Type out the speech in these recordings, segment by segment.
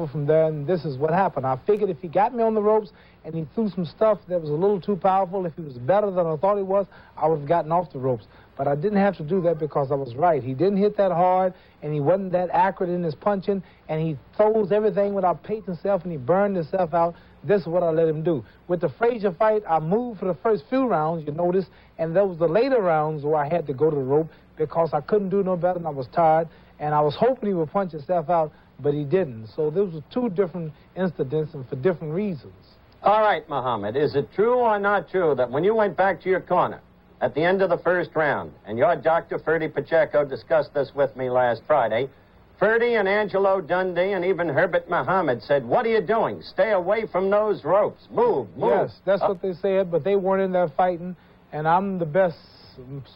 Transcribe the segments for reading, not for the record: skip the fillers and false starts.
from there, and this is what happened. I figured if he got me on the ropes and he threw some stuff that was a little too powerful, if he was better than I thought he was, I would have gotten off the ropes. But I didn't have to do that because I was right. He didn't hit that hard, and he wasn't that accurate in his punching, and he throws everything without pacing himself, and he burned himself out. This is what I let him do. With the Frazier fight, I moved for the first few rounds, you notice, and those were the later rounds where I had to go to the rope because I couldn't do no better and I was tired, and I was hoping he would punch himself out, but he didn't. So those were two different incidents and for different reasons. All right, Muhammad, is it true or not true that when you went back to your corner at the end of the first round, and your doctor, Ferdy Pacheco, discussed this with me last Friday, Ferdy and Angelo Dundee and even Herbert Muhammad said, "What are you doing? Stay away from those ropes. Move, move." Yes, that's what they said, but they weren't in there fighting, and I'm the best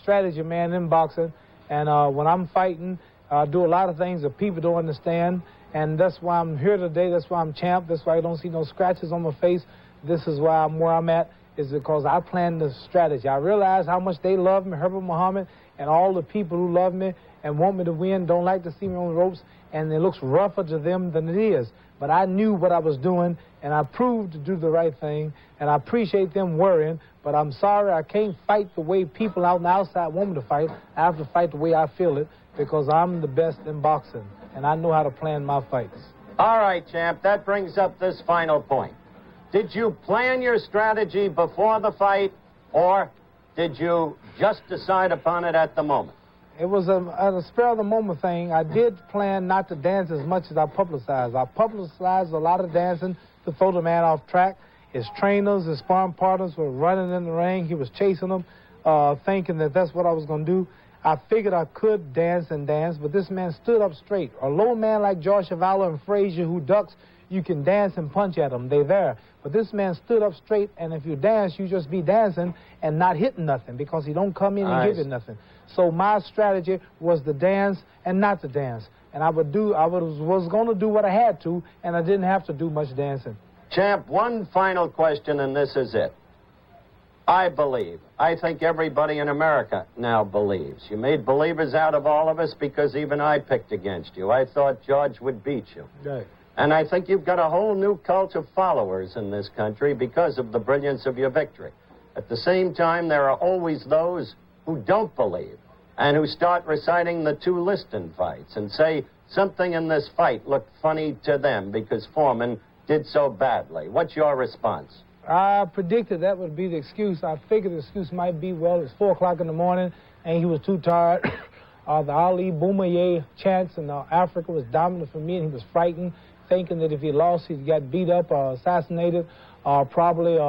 strategy man in boxing, and when I'm fighting, I do a lot of things that people don't understand, and that's why I'm here today. That's why I'm champ. That's why I don't see no scratches on my face. This is why I'm where I'm at, is because I planned the strategy. I realize how much they love me, Herbert Muhammad, and all the people who love me and want me to win don't like to see me on the ropes, and it looks rougher to them than it is. But I knew what I was doing, and I proved to do the right thing, and I appreciate them worrying, but I'm sorry I can't fight the way people out on the outside want me to fight. I have to fight the way I feel it, because I'm the best in boxing, and I know how to plan my fights. All right, champ, that brings up this final point. Did you plan your strategy before the fight, or did you just decide upon it at the moment? It was a spur-of-the-moment thing. I did plan not to dance as much as I publicized. I publicized a lot of dancing to throw the man off track. His trainers, his sparring partners were running in the ring. He was chasing them, thinking that that's what I was going to do. I figured I could dance, but this man stood up straight. A low man like George Chuvalo and Frazier who ducks, you can dance and punch at them. They're there. But this man stood up straight, and if you dance, you just be dancing and not hitting nothing because he don't come in and give you nothing. So my strategy was to dance and not to dance. And I was going to do what I had to, and I didn't have to do much dancing. Champ, one final question, and this is it. I think everybody in America now believes. You made believers out of all of us because even I picked against you. I thought George would beat you. Right. And I think you've got a whole new cult of followers in this country because of the brilliance of your victory. At the same time, there are always those who don't believe and who start reciting the two Liston fights and say something in this fight looked funny to them because Foreman did so badly. What's your response? I predicted that would be the excuse. I figured the excuse might be, well, it's 4 o'clock in the morning and he was too tired. The Ali Boumaier chants in Africa was dominant for me, and he was frightened, thinking that if he lost, he'd get beat up or assassinated, or probably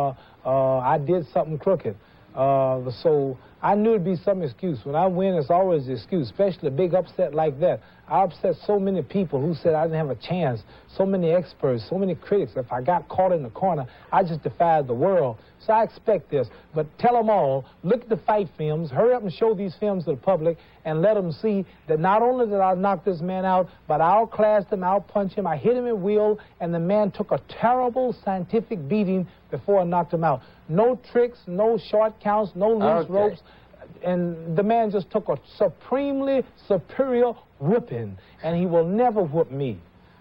I did something crooked. So I knew it'd be some excuse. When I win, it's always an excuse, especially a big upset like that. I upset so many people who said I didn't have a chance, so many experts, so many critics. If I got caught in the corner, I just defied the world. So I expect this. But tell them all, look at the fight films, hurry up and show these films to the public, and let them see that not only did I knock this man out, but I outclassed him, outpunched him, I hit him at will, and the man took a terrible scientific beating before I knocked him out. No tricks, no short counts, no loose ropes. And the man just took a supremely superior whipping, and he will never whoop me.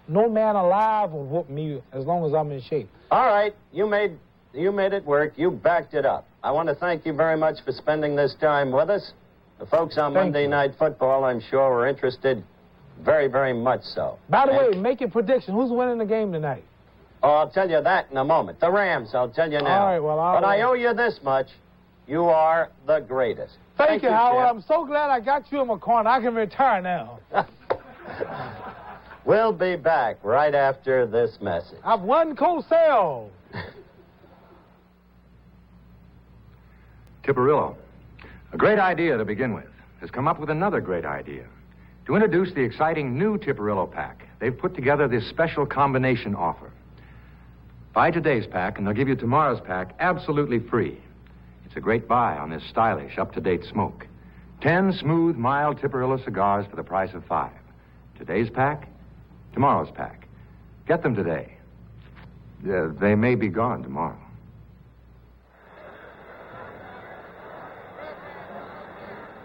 No man alive will whoop me as long as I'm in shape. All right, you made it work. You backed it up. I want to thank you very much for spending this time with us. The folks on Monday Night Football, I'm sure, were interested very, very much so. By the way, make your prediction. Who's winning the game tonight? Oh, I'll tell you that in a moment. The Rams, I'll tell you now. All right, well, but I owe you this much. You are the greatest. Thank you, Howard. Champ. I'm so glad I got you in my corner. I can retire now. We'll be back right after this message. I've won Cosell. Tipperillo, a great idea to begin with, has come up with another great idea. To introduce the exciting new Tipperillo pack, they've put together this special combination offer. Buy today's pack, and they'll give you tomorrow's pack absolutely free. It's a great buy on this stylish, up-to-date smoke. 10 smooth, mild Tipperillo cigars for the price of 5. Today's pack, tomorrow's pack. Get them today. They may be gone tomorrow.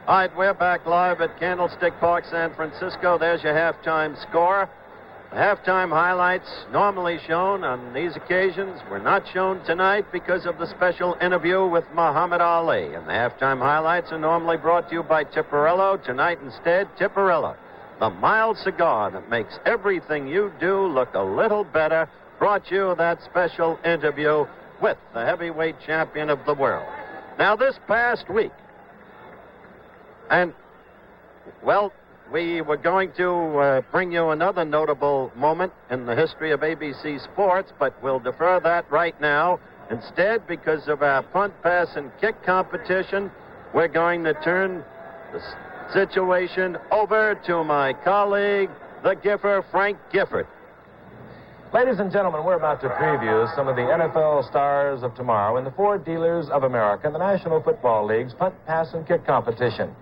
All right, we're back live at Candlestick Park, San Francisco. There's your halftime score. The halftime highlights normally shown on these occasions were not shown tonight because of the special interview with Muhammad Ali. And the halftime highlights are normally brought to you by Tipperillo. Tonight instead, Tipperillo, the mild cigar that makes everything you do look a little better, brought you that special interview with the heavyweight champion of the world. Now, this past week, and, well, we were going to bring you another notable moment in the history of ABC Sports, but we'll defer that right now. Instead, because of our punt, pass, and kick competition, we're going to turn the situation over to my colleague, the Giffer, Frank Gifford. Ladies and gentlemen, we're about to preview some of the NFL stars of tomorrow in the Ford Dealers of America and the National Football League's punt, pass, and kick competition.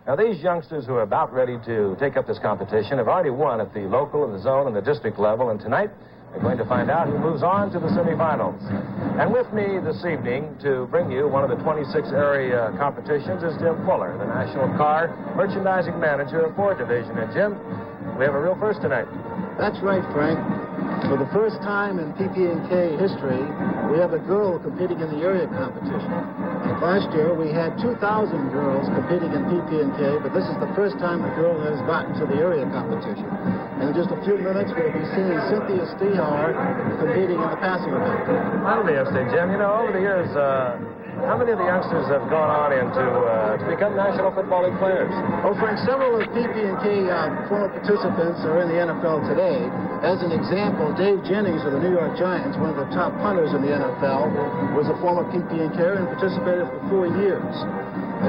Now, these youngsters who are about ready to take up this competition have already won at the local and the zone and the district level, and tonight we're going to find out who moves on to the semifinals. And with me this evening to bring you one of the 26 area competitions is Jim Fuller, the National Car Merchandising Manager of Ford Division. And Jim, we have a real first tonight. That's right, Frank. For the first time in PP&K history, we have a girl competing in the area competition. Like last year, we had 2,000 girls competing in PP&K, but this is the first time a girl has gotten to the area competition. And in just a few minutes, we'll be seeing Cynthia Stehar competing in the passing event. That'll be interesting, Jim. You know, over the years, how many of the youngsters have gone on into to become National Football League players? Oh, Frank, several of PP&K former participants are in the NFL today. As an example, Dave Jennings of the New York Giants, one of the top punters in the NFL, was a former PP&K and participated for 4 years.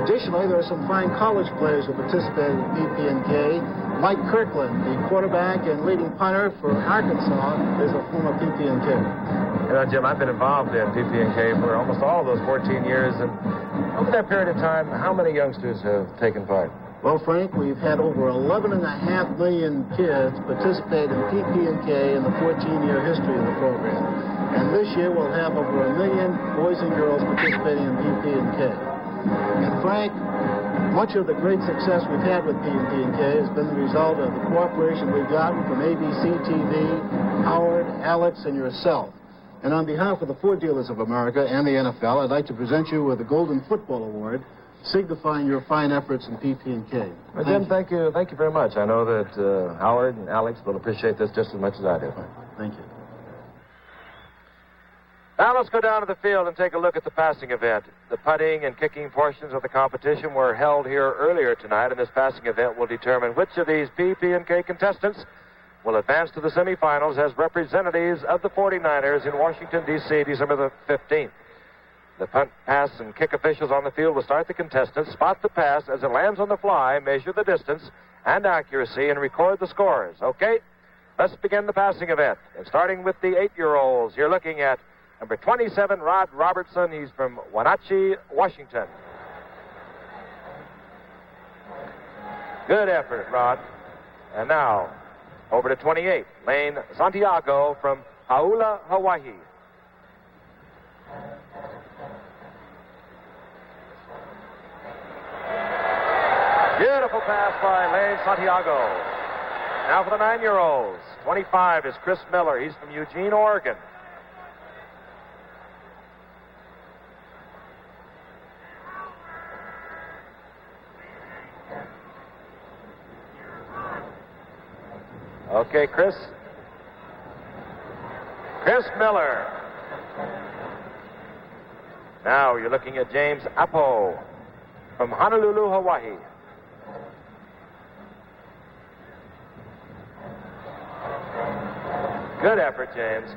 Additionally, there are some fine college players who participated in PP&K. Mike Kirkland, the quarterback and leading punter for Arkansas, is a former PP&K. You know, Jim, I've been involved in PP&K for almost all of those 14 years, and over that period of time, how many youngsters have taken part? Well, Frank, we've had over 11.5 million kids participate in PP&K in the 14-year history of the program. And this year we'll have over 1 million boys and girls participating in PP&K. And Frank, much of the great success we've had with PP&K has been the result of the cooperation we've gotten from ABC TV, Howard, Alex, and yourself. And on behalf of the Ford Dealers of America and the NFL, I'd like to present you with the Golden Football Award, signifying your fine efforts in PP&K. Well, Jim, thank you very much. I know that Howard and Alex will appreciate this just as much as I do. Thank you. Now let's go down to the field and take a look at the passing event. The putting and kicking portions of the competition were held here earlier tonight, and this passing event will determine which of these PP&K contestants will advance to the semifinals as representatives of the 49ers in Washington, D.C., December the 15th. The punt, pass, and kick officials on the field will start the contestants, spot the pass as it lands on the fly, measure the distance and accuracy, and record the scores. Okay, let's begin the passing event. And starting with the 8-year-olds, you're looking at number 27, Rod Robertson. He's from Wenatchee, Washington. Good effort, Rod. And now, over to 28, Lane Santiago from Hauula, Hawaii. Beautiful pass by Lane Santiago. Now for the 9-year-olds. 25 is Chris Miller. He's from Eugene, Oregon. Okay, Chris Miller. Now you're looking at James Apo from Honolulu, Hawaii. Good effort, James.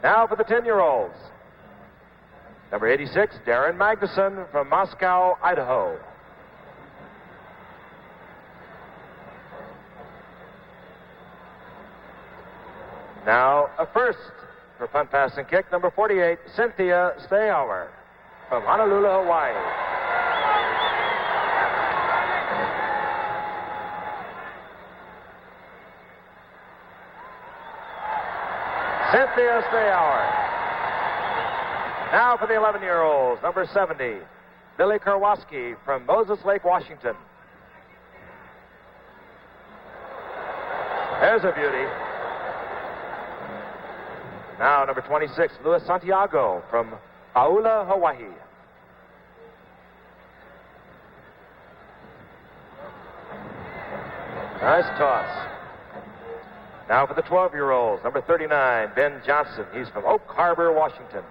Now for the 10-year-olds. Number 86, Darren Magnuson from Moscow, Idaho. Now a first for punt, pass, and kick. Number 48, Cynthia Stehar from Honolulu, Hawaii. Cynthia Stehar. Now for the 11-year-olds, number 70, Billy Kurwoski from Moses Lake, Washington. There's a beauty. Now, number 26, Luis Santiago from Paula, Hawaii. Nice toss. Now for the 12-year-olds, number 39, Ben Johnson. He's from Oak Harbor, Washington.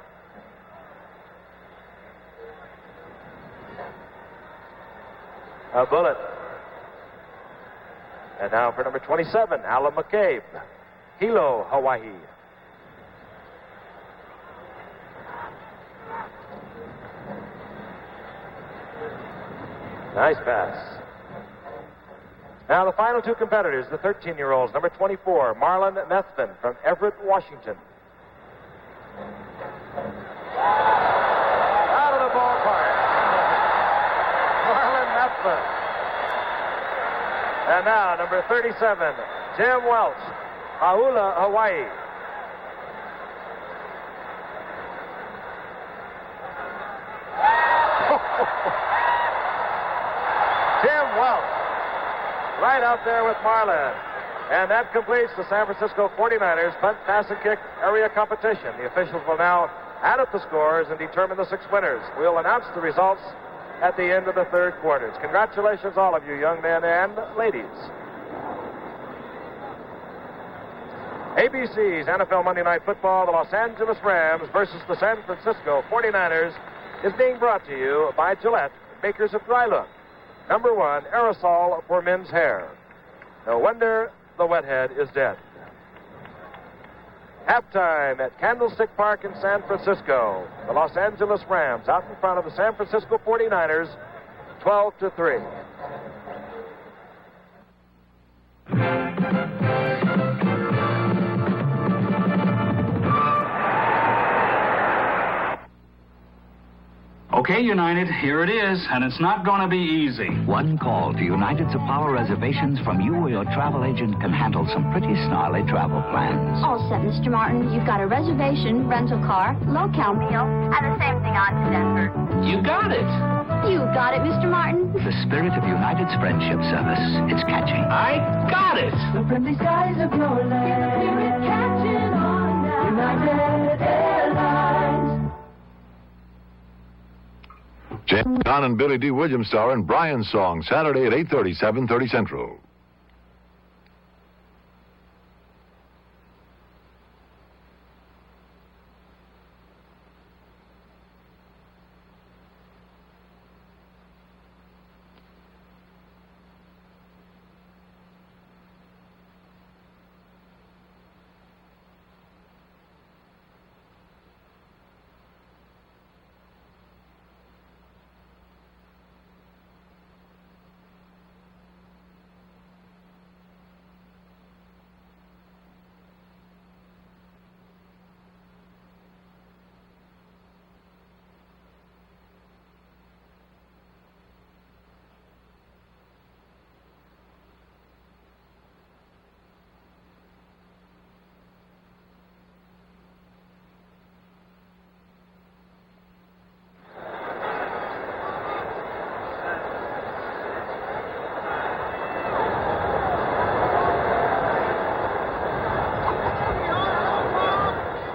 A bullet. And now for number 27, Alan McCabe, Hilo, Hawaii. Nice pass. Now the final two competitors, the 13-year-olds, number 24, Marlon Methvin from Everett, Washington. Out of the ballpark. Marlon Methvin. And now number 37, Jim Welch, Paula, Hawaii. Jim Welch. Right out there with Marlon. And that completes the San Francisco 49ers punt, pass, and kick area competition. The officials will now add up the scores and determine the 6 winners. We'll announce the results at the end of the third quarters. Congratulations, all of you, young men and ladies. ABC's NFL Monday Night Football, the Los Angeles Rams versus the San Francisco 49ers, is being brought to you by Gillette, makers of Dry Look. Number 1, aerosol for men's hair. No wonder the wet-head is dead. Halftime at Candlestick Park in San Francisco. The Los Angeles Rams out in front of the San Francisco 49ers, 12-3. Okay, United, here it is, and it's not going to be easy. One call to United's Apollo Reservations from you or your travel agent can handle some pretty snarly travel plans. All set, Mr. Martin. You've got a reservation, rental car, low-cal meal, and the same thing on to Denver. You got it. You got it, Mr. Martin. The spirit of United's friendship service. It's catching. I got it. The friendly skies of your land. Spirit catching on now. United Airlines. James Caan and Billy D. Williams star in Brian's Song, Saturday at 8:30, 7:30 Central.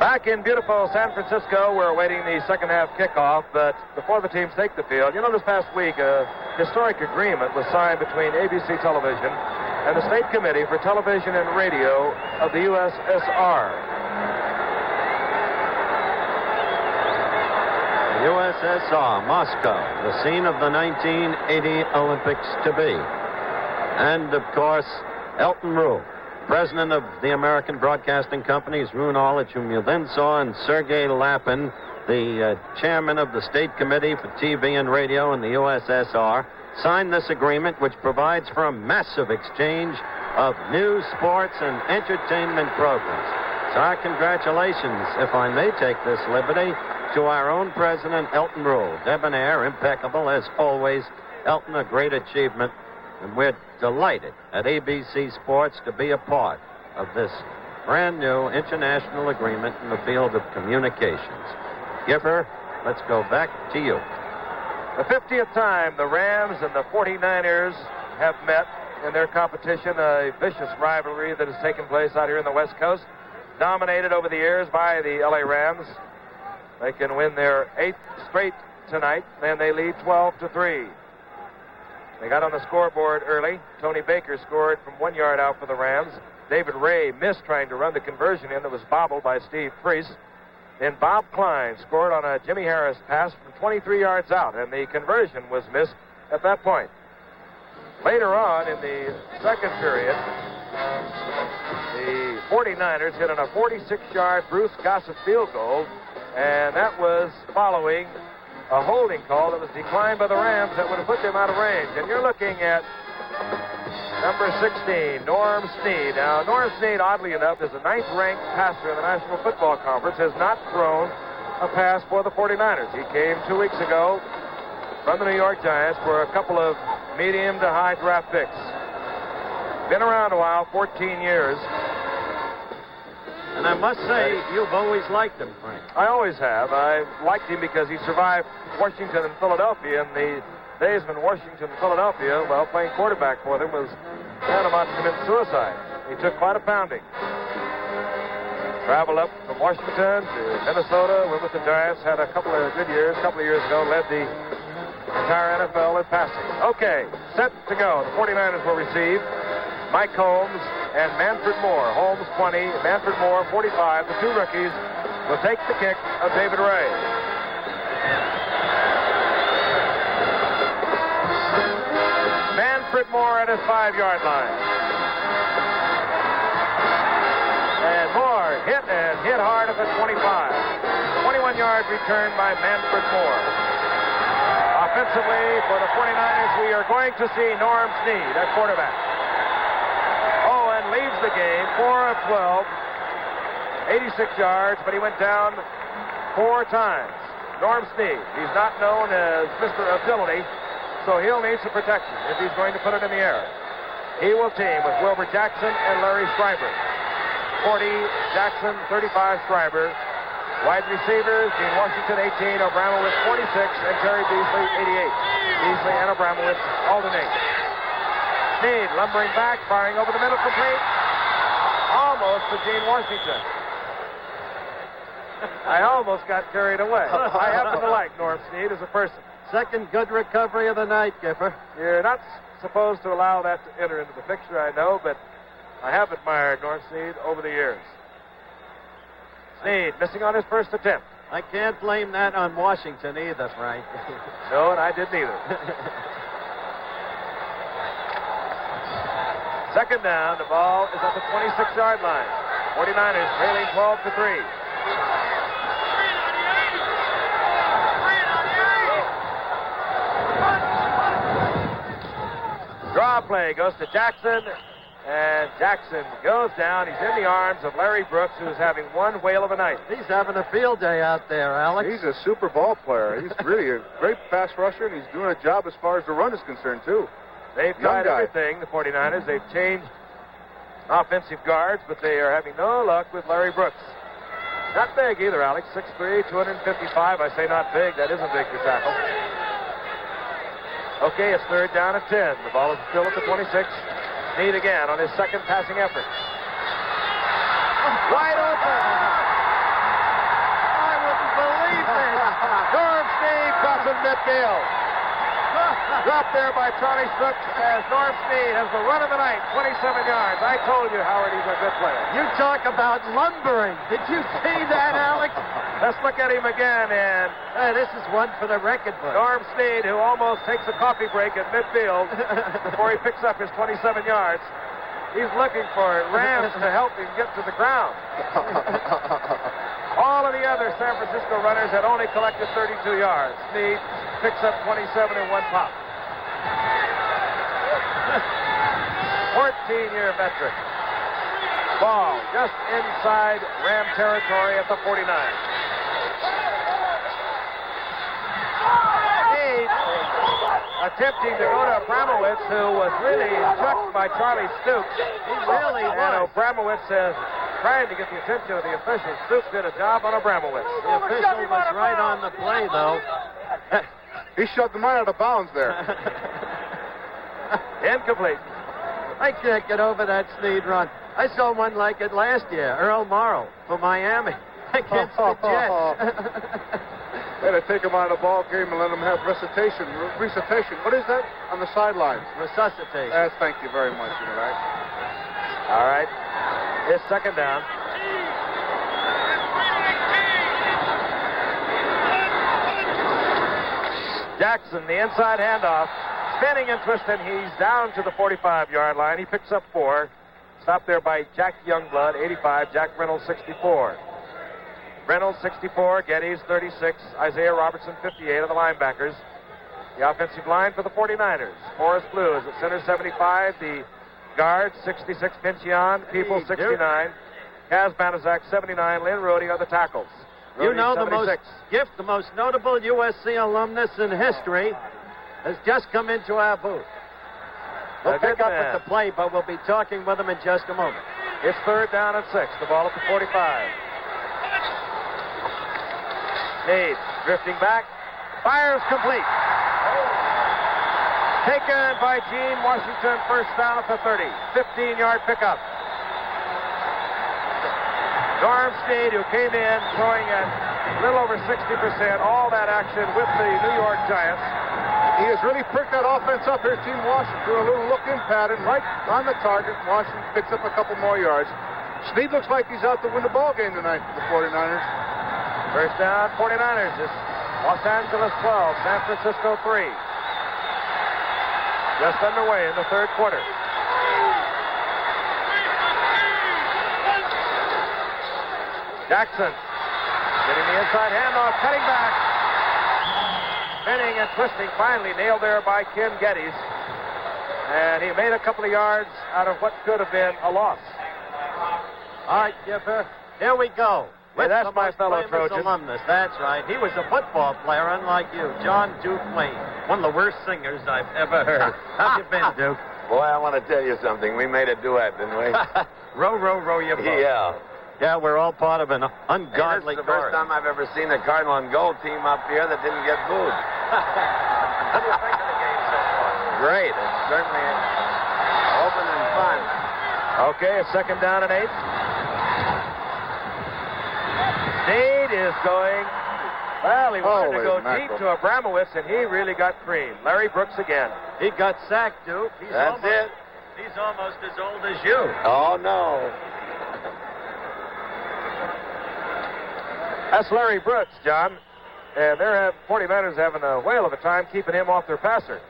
Back in beautiful San Francisco, we're awaiting the second half kickoff, but before the teams take the field, you know, this past week, a historic agreement was signed between ABC Television and the State Committee for Television and Radio of the USSR. USSR, Moscow, the scene of the 1980 Olympics to be. And, of course, Elton Rue, president of the American Broadcasting Company's Rune Orlich, whom you then saw, and Sergei Lapin, the chairman of the State Committee for TV and Radio in the USSR, signed this agreement which provides for a massive exchange of news, sports, and entertainment programs. So our congratulations, if I may take this liberty, to our own president, Elton Rule. Debonair, impeccable, as always. Elton, a great achievement. And we're delighted at ABC Sports to be a part of this brand new international agreement in the field of communications. Giffer, let's go back to you. The 50th time the Rams and the 49ers have met in their competition, a vicious rivalry that has taken place out here in the West Coast. dominated over the years by the LA Rams. They can win their 8th straight tonight, and they lead 12-3. They got on the scoreboard early. Tony Baker scored from 1 yard out for the Rams. David Ray missed trying to run the conversion in that was bobbled by Steve Priest. Then Bob Klein scored on a Jimmy Harris pass from 23 yards out, and the conversion was missed at that point. Later on in the second period, the 49ers hit on a 46-yard Bruce Gossett field goal, and that was following a holding call that was declined by the Rams that would have put them out of range. And you're looking at number 16, Norm Snead. Now, Norm Snead, oddly enough, is the 9th-ranked passer in the National Football Conference, has not thrown a pass for the 49ers. He came 2 weeks ago from the New York Giants for a couple of medium to high draft picks. Been around a while, 14 years. And I must say, you've always liked him, Frank. I always have. I liked him because he survived Washington and Philadelphia. In the days when Washington and Philadelphia, well, playing quarterback for them was tantamount to commit suicide. He took quite a pounding. Traveled up from Washington to Minnesota, went with the Giants, had a couple of good years. A couple of years ago, led the entire NFL in passing. Okay, set to go. The 49ers will receive Mike Holmes and Manfred Moore. Holmes 20, Manfred Moore 45. The two rookies will take the kick of David Ray. Manfred Moore at his 5-yard line. And Moore hit hard at the 25. 21-yard return by Manfred Moore. Offensively, for the 49ers, we are going to see Norm Snead at quarterback. Owen leaves the game, 4 of 12, 86 yards, but he went down 4 times. Norm Snead, he's not known as Mr. Ability, so he'll need some protection if he's going to put it in the air. He will team with Wilbur Jackson and Larry Schreiber. 40, Jackson, 35, Schreiber. Wide receivers, Gene Washington, 18, Abramowitz, 46, and Terry Beasley, 88. Beasley and Abramowitz alternate. Snead lumbering back, firing over the middle, complete. Almost to Gene Washington. I almost got carried away. I happen to like Norm Snead as a person. Second good recovery of the night, Gipper. You're not supposed to allow that to enter into the picture, I know, but I have admired Norm Snead over the years. Snead missing on his first attempt. I can't blame that on Washington either, Frank. No, and I didn't either. Second down, the ball is at the 26-yard line. 49ers trailing 12-3. Draw play goes to Jackson. And Jackson goes down. He's in the arms of Larry Brooks, who's having one whale of a night. He's having a field day out there, Alex. He's a super ball player. He's really a great pass rusher, and he's doing a job as far as the run is concerned, too. They've tried everything, the 49ers. They've changed offensive guards, but they are having no luck with Larry Brooks. Not big either, Alex. 6'3", 255. I say not big. That isn't big to tackle. Okay, it's third down and 10. The ball is still at the 26. Snead again on his second passing effort. Wide open. I wouldn't believe this. Norm Snead crossing midfield. Dropped there by Charlie Stooks as Norm Snead has the run of the night, 27 yards. I told you, Howard, he's a good player. You talk about lumbering. Did you see that, Alex? Let's look at him again, and this is one for the record book. Norm Snead, who almost takes a coffee break at midfield before he picks up his 27 yards. He's looking for Rams to help him get to the ground. All of the other San Francisco runners had only collected 32 yards. Snead picks up 27 in one pop. 14-year veteran. Ball just inside Ram territory at the 49. Snead attempting to go to Abramowitz, who was really struck by Charlie Stoops. He really was. And Abramowitz says, trying to get the attention of the officials. Stoops did a job on Abramowitz. The official was right on the play, though. He shoved the man out of bounds there. Incomplete. I can't get over that Snead run. I saw one like it last year, Earl Morrall for Miami against the Jets. They had to take him out of the ball game and let him have recitation. What is that? On the sidelines. Resuscitation. Thank you very much. You're right. All right. It's second down. Jackson, the inside handoff. Spinning and twisting. He's down to the 45-yard line. He picks up 4. Stopped there by Jack Youngblood, 85. Jack Reynolds, 64. Reynolds, 64. Geddes, 36. Isaiah Robertson, 58 of the linebackers. The offensive line for the 49ers. Forrest Blues at center, 75. The guards, 66. Pincion. People, 69. Kaz Banaszak, 79. Lynn Rohde are the tackles. You know, 76. the most notable USC alumnus in history has just come into our booth. We'll pick up at the play, but we'll be talking with him in just a moment. It's third down and 6. The ball at the 45. Nate drifting back. Fires complete. Taken by Gene Washington. First down at the 30. 15-yard pickup. Norm Snead, who came in throwing at a little over 60%, all that action with the New York Giants. He has really pricked that offense up here, Gene Washington. A little look-in pattern right on the target. Washington picks up a couple more yards. Snead looks like he's out to win the ball game tonight for the 49ers. First down, 49ers. It's Los Angeles 12, San Francisco 3. Just underway in the third quarter. Jackson getting the inside handoff, cutting back. Spinning and twisting, finally nailed there by Ken Geddes. And he made a couple of yards out of what could have been a loss. All right, Gipper, here we go. Hey, that's my fellow Trojan. Alumnus, that's right. He was a football player, unlike you. John Duke Wayne, one of the worst singers I've ever heard. How you been, Duke? Boy, I want to tell you something. We made a duet, didn't we? Row, row, row your boat. Yeah. Yeah, we're all part of an ungodly This is the first time I've ever seen a Cardinal and Gold team up here that didn't get booed. What do you think of the game so far? Great. It's certainly open and fun. Okay, it's second down and 8. Snead is going. Well, he wanted to go deep to Abramowitz, and he really got creamed. Larry Brooks again. He got sacked, Duke. That's it. He's almost as old as you. Oh, no. That's Larry Brooks, John. And they're 49ers having a whale of a time keeping him off their passer.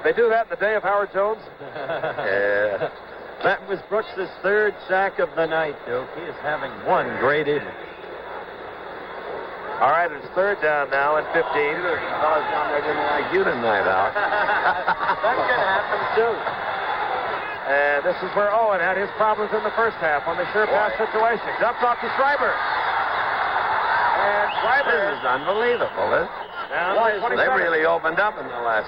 They do that in the day of Howard Jones? Yeah. That was Brooks' third sack of the night, Duke. He is having one great inning. All right, it's third down now and 15. Fellas down there didn't like you tonight, Al. That could happen, too. And this is where Owen had his problems in the first half on the sure pass situation. Dumps off to Schreiber. And Schreiber This is unbelievable, isn't it? They really opened up in the last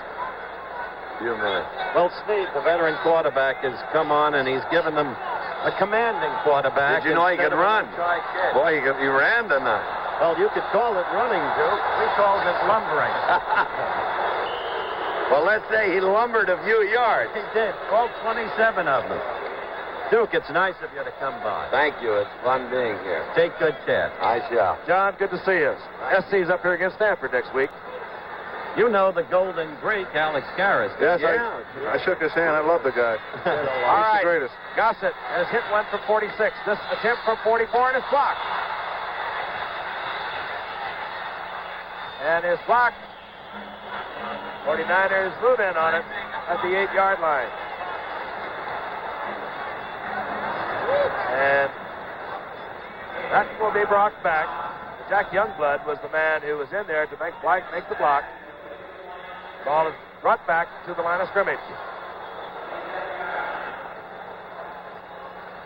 few minutes. Well, Snead, the veteran quarterback, has come on, and he's given them a commanding quarterback. Did you know he could run? Boy, he ran tonight. Well, you could call it running, Duke. We called it lumbering. Well, let's say he lumbered a few yards. He did. 27 of them. Duke, it's nice of you to come by. Thank you. It's fun being here. Take good care. I shall. John, good to see you. SC's up here against Stanford next week. You know the golden Greek, Alex Karras. Yes, I shook his hand. I love the guy. All right. He's the greatest. Gossett has hit one from 46. This attempt from 44, and it's blocked. And it's blocked. 49ers move in on it at the 8-yard line. And that will be brought back. Jack Youngblood was the man who was in there to make the block. Ball is brought back to the line of scrimmage.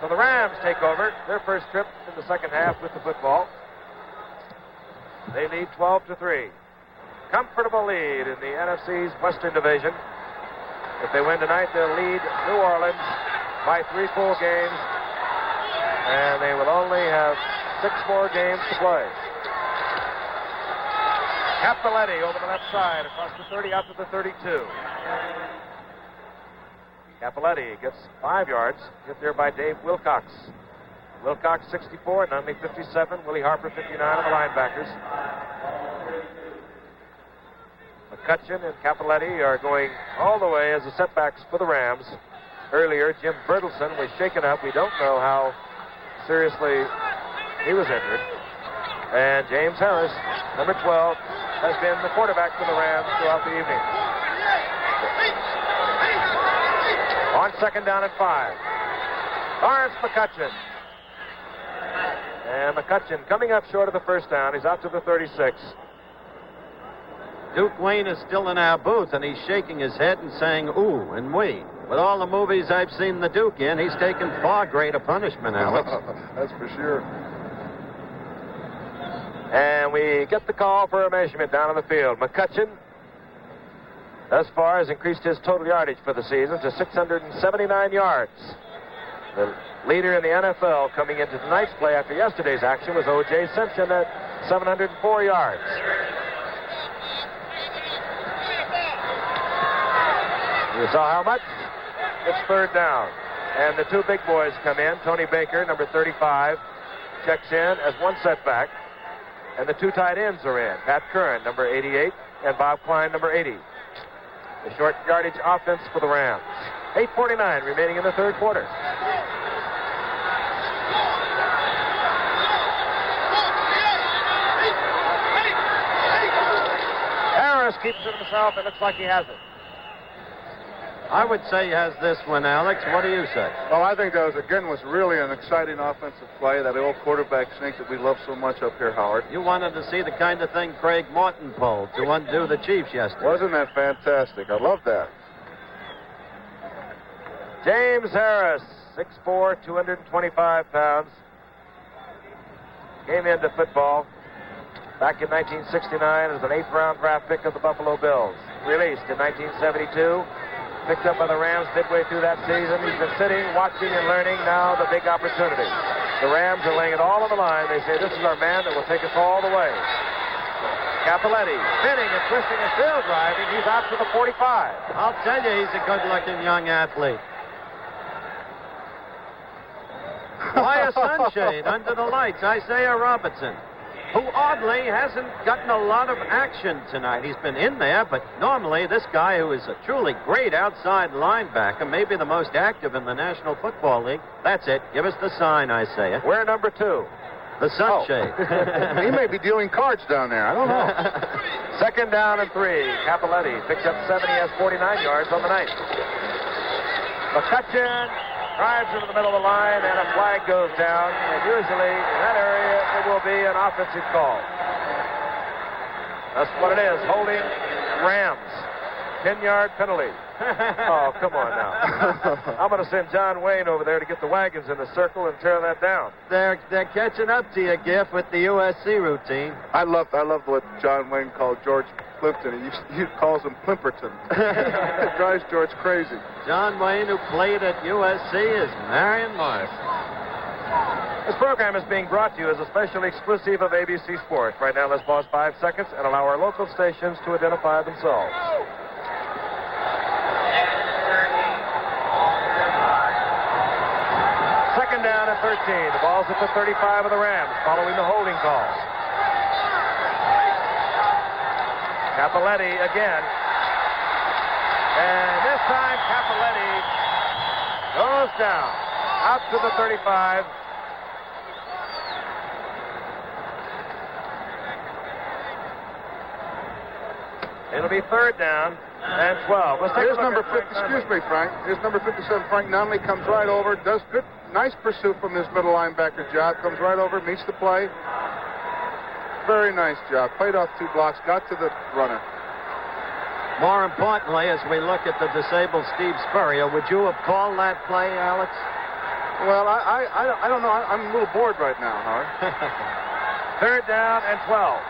So the Rams take over their first trip in the second half with the football. They lead 12-3. Comfortable lead in the NFC's Western Division. If they win tonight, they'll lead New Orleans by 3 full games. And they will only have 6 more games to play. Cappelletti over the left side, across the 30 out to the 32. Capoletti gets 5 yards, hit there by Dave Wilcox. Wilcox 64, Nunley 57, Willie Harper 59 of the linebackers. McCutcheon and Capoletti are going all the way as the setbacks for the Rams. Earlier, Jim Bertelson was shaken up. We don't know how seriously he was injured. And James Harris, number 12, has been the quarterback for the Rams throughout the evening. On 2nd down and 5. Lawrence McCutcheon. And McCutcheon coming up short of the first down. He's out to the 36. Duke Wayne is still in our booth, and he's shaking his head and saying, ooh, and we. With all the movies I've seen the Duke in, he's taken far greater punishment, Alex. That's for sure. And we get the call for a measurement down on the field. McCutcheon, thus far, has increased his total yardage for the season to 679 yards. The leader in the NFL coming into tonight's play after yesterday's action was O.J. Simpson at 704 yards. You saw how much? It's 3rd down. And the 2 big boys come in. Tony Baker, number 35, checks in as one setback. And the 2 tight ends are in. Pat Curran, number 88, and Bob Klein, number 80. The short yardage offense for the Rams. 8:49 remaining in the 3rd quarter. Harris keeps it himself. It looks like he has it. I would say he has this one, Alex. What do you say? Well, I think that was really an exciting offensive play, that old quarterback sneak that we love so much up here, Howard. You wanted to see the kind of thing Craig Morton pulled to undo the Chiefs yesterday. Wasn't that fantastic? I love that. James Harris, 6'4", 225 pounds. Came into football back in 1969 as an 8th-round draft pick of the Buffalo Bills. Released in 1972. Picked up by the Rams midway through that season. He's been sitting, watching, and learning. Now the big opportunity. The Rams are laying it all on the line. They say this is our man that will take us all the way. Capoletti spinning and twisting and still driving. He's out to the 45. I'll tell you, he's a good-looking young athlete. Why a sunshade under the lights? Isaiah Robertson, who oddly hasn't gotten a lot of action tonight. He's been in there, but normally this guy, who is a truly great outside linebacker, maybe the most active in the National Football League. That's it. Give us the sign, Isaiah. We're number 2. The sunshade. Oh. He may be dealing cards down there. I don't know. 2nd down and 3. Capoletti picks up 7. He has 49 yards on the night. McCutcheon drives into the middle of the line, and a flag goes down. And usually in that area, it will be an offensive call. That's what it is. Holding Rams. 10-yard penalty. Oh, come on now. I'm going to send John Wayne over there to get the wagons in the circle and tear that down. They're catching up to you, Giff, with the USC routine. I love what John Wayne called George Plimpton. He calls him Plimperton. It drives George crazy. John Wayne, who played at USC, is Marion Morris. This program is being brought to you as a special exclusive of ABC Sports. Right now, let's pause 5 seconds and allow our local stations to identify themselves. Second down and 13. The ball's at the 35 of the Rams, following the holding call. Capoletti again. And this time, Capoletti goes down. Out to the 35. It'll be 3rd down and 12. Let's take Here's number 50. Excuse me, Frank. Here's number 57. Frank Nunley comes right over, does good, nice pursuit from this middle linebacker job. Comes right over, meets the play. Very nice job. Played off 2 blocks, got to the runner. More importantly, as we look at the disabled Steve Spurrier, would you have called that play, Alex? Well, I don't know. I'm a little bored right now, Howard. 3rd down and 12.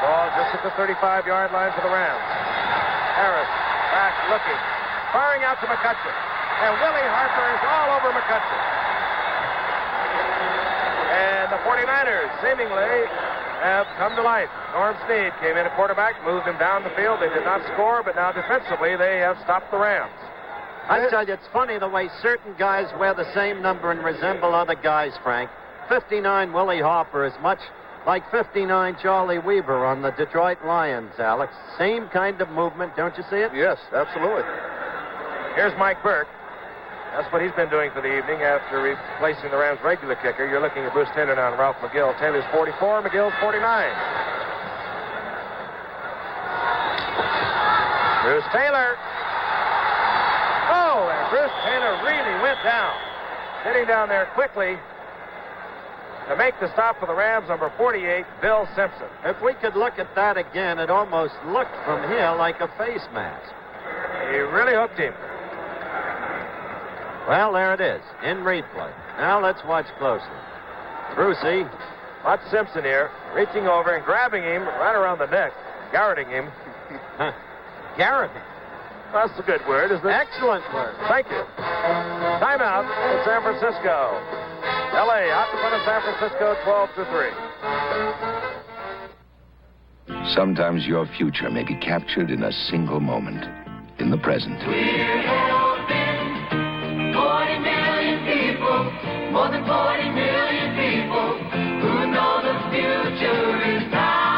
Ball just at the 35-yard line for the Rams. Harris back looking, firing out to McCutcheon. And Willie Harper is all over McCutcheon. And the 49ers seemingly have come to life. Norm Snead came in at quarterback, moved him down the field. They did not score, but now defensively they have stopped the Rams. I tell you, it's funny the way certain guys wear the same number and resemble other guys, Frank. 59 Willie Harper is much like 59 Charlie Weaver on the Detroit Lions, Alex. Same kind of movement, don't you see it? Yes, absolutely. Here's Mike Burke. That's what he's been doing for the evening after replacing the Rams' regular kicker. You're looking at Bruce Taylor now and Ralph McGill. Taylor's 44, McGill's 49. Bruce Taylor. Oh, and Bruce Taylor really went down. Getting down there quickly to make the stop for the Rams, number 48, Bill Simpson. If we could look at that again, it almost looked from here like a face mask. He really hooked him. Well, there it is, in replay. Now let's watch closely. Brucey. Watch Simpson here, reaching over and grabbing him right around the neck, garroting him. Garroting? That's a good word, isn't it? Excellent word. Thank you. Timeout in San Francisco. L.A. out in front of San Francisco, 12-3. Sometimes your future may be captured in a single moment, in the present. We're helping 40 million people, more than 40 million people, who know the future is now.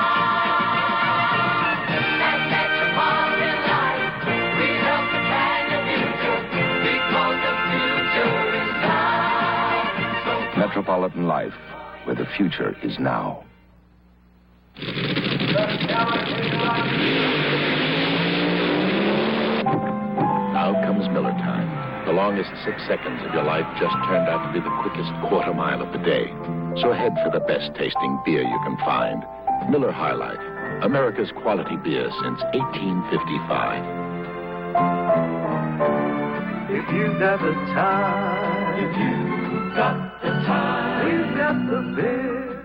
At Metropolitan Life, we help to plan the future, because the future is now. Metropolitan Life, where the future is now. Now comes Miller time. The longest 6 seconds of your life just turned out to be the quickest quarter mile of the day. So head for the best tasting beer you can find. Miller High Life, America's quality beer since 1855. If you've got the time, if you've got the time, we've got the beer.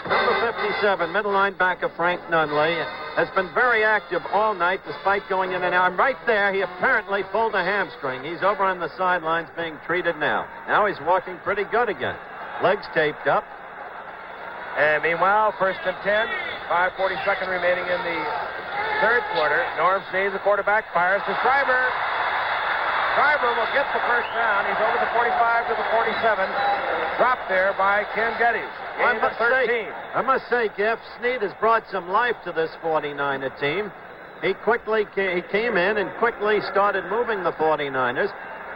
Number 57, middle linebacker Frank Nunley, has been very active all night despite going in and out. Right there, he apparently pulled a hamstring. He's over on the sidelines being treated now. Now he's walking pretty good again. Legs taped up. And meanwhile, 1st and 10, 5:42 remaining in the third quarter. Norm Snead, the quarterback, fires to Schreiber. Schreiber will get the first down. He's over the 45 to the 47. Dropped there by Ken Geddes. I must say, Geff, Snead has brought some life to this 49er team. He came in and quickly started moving the 49ers.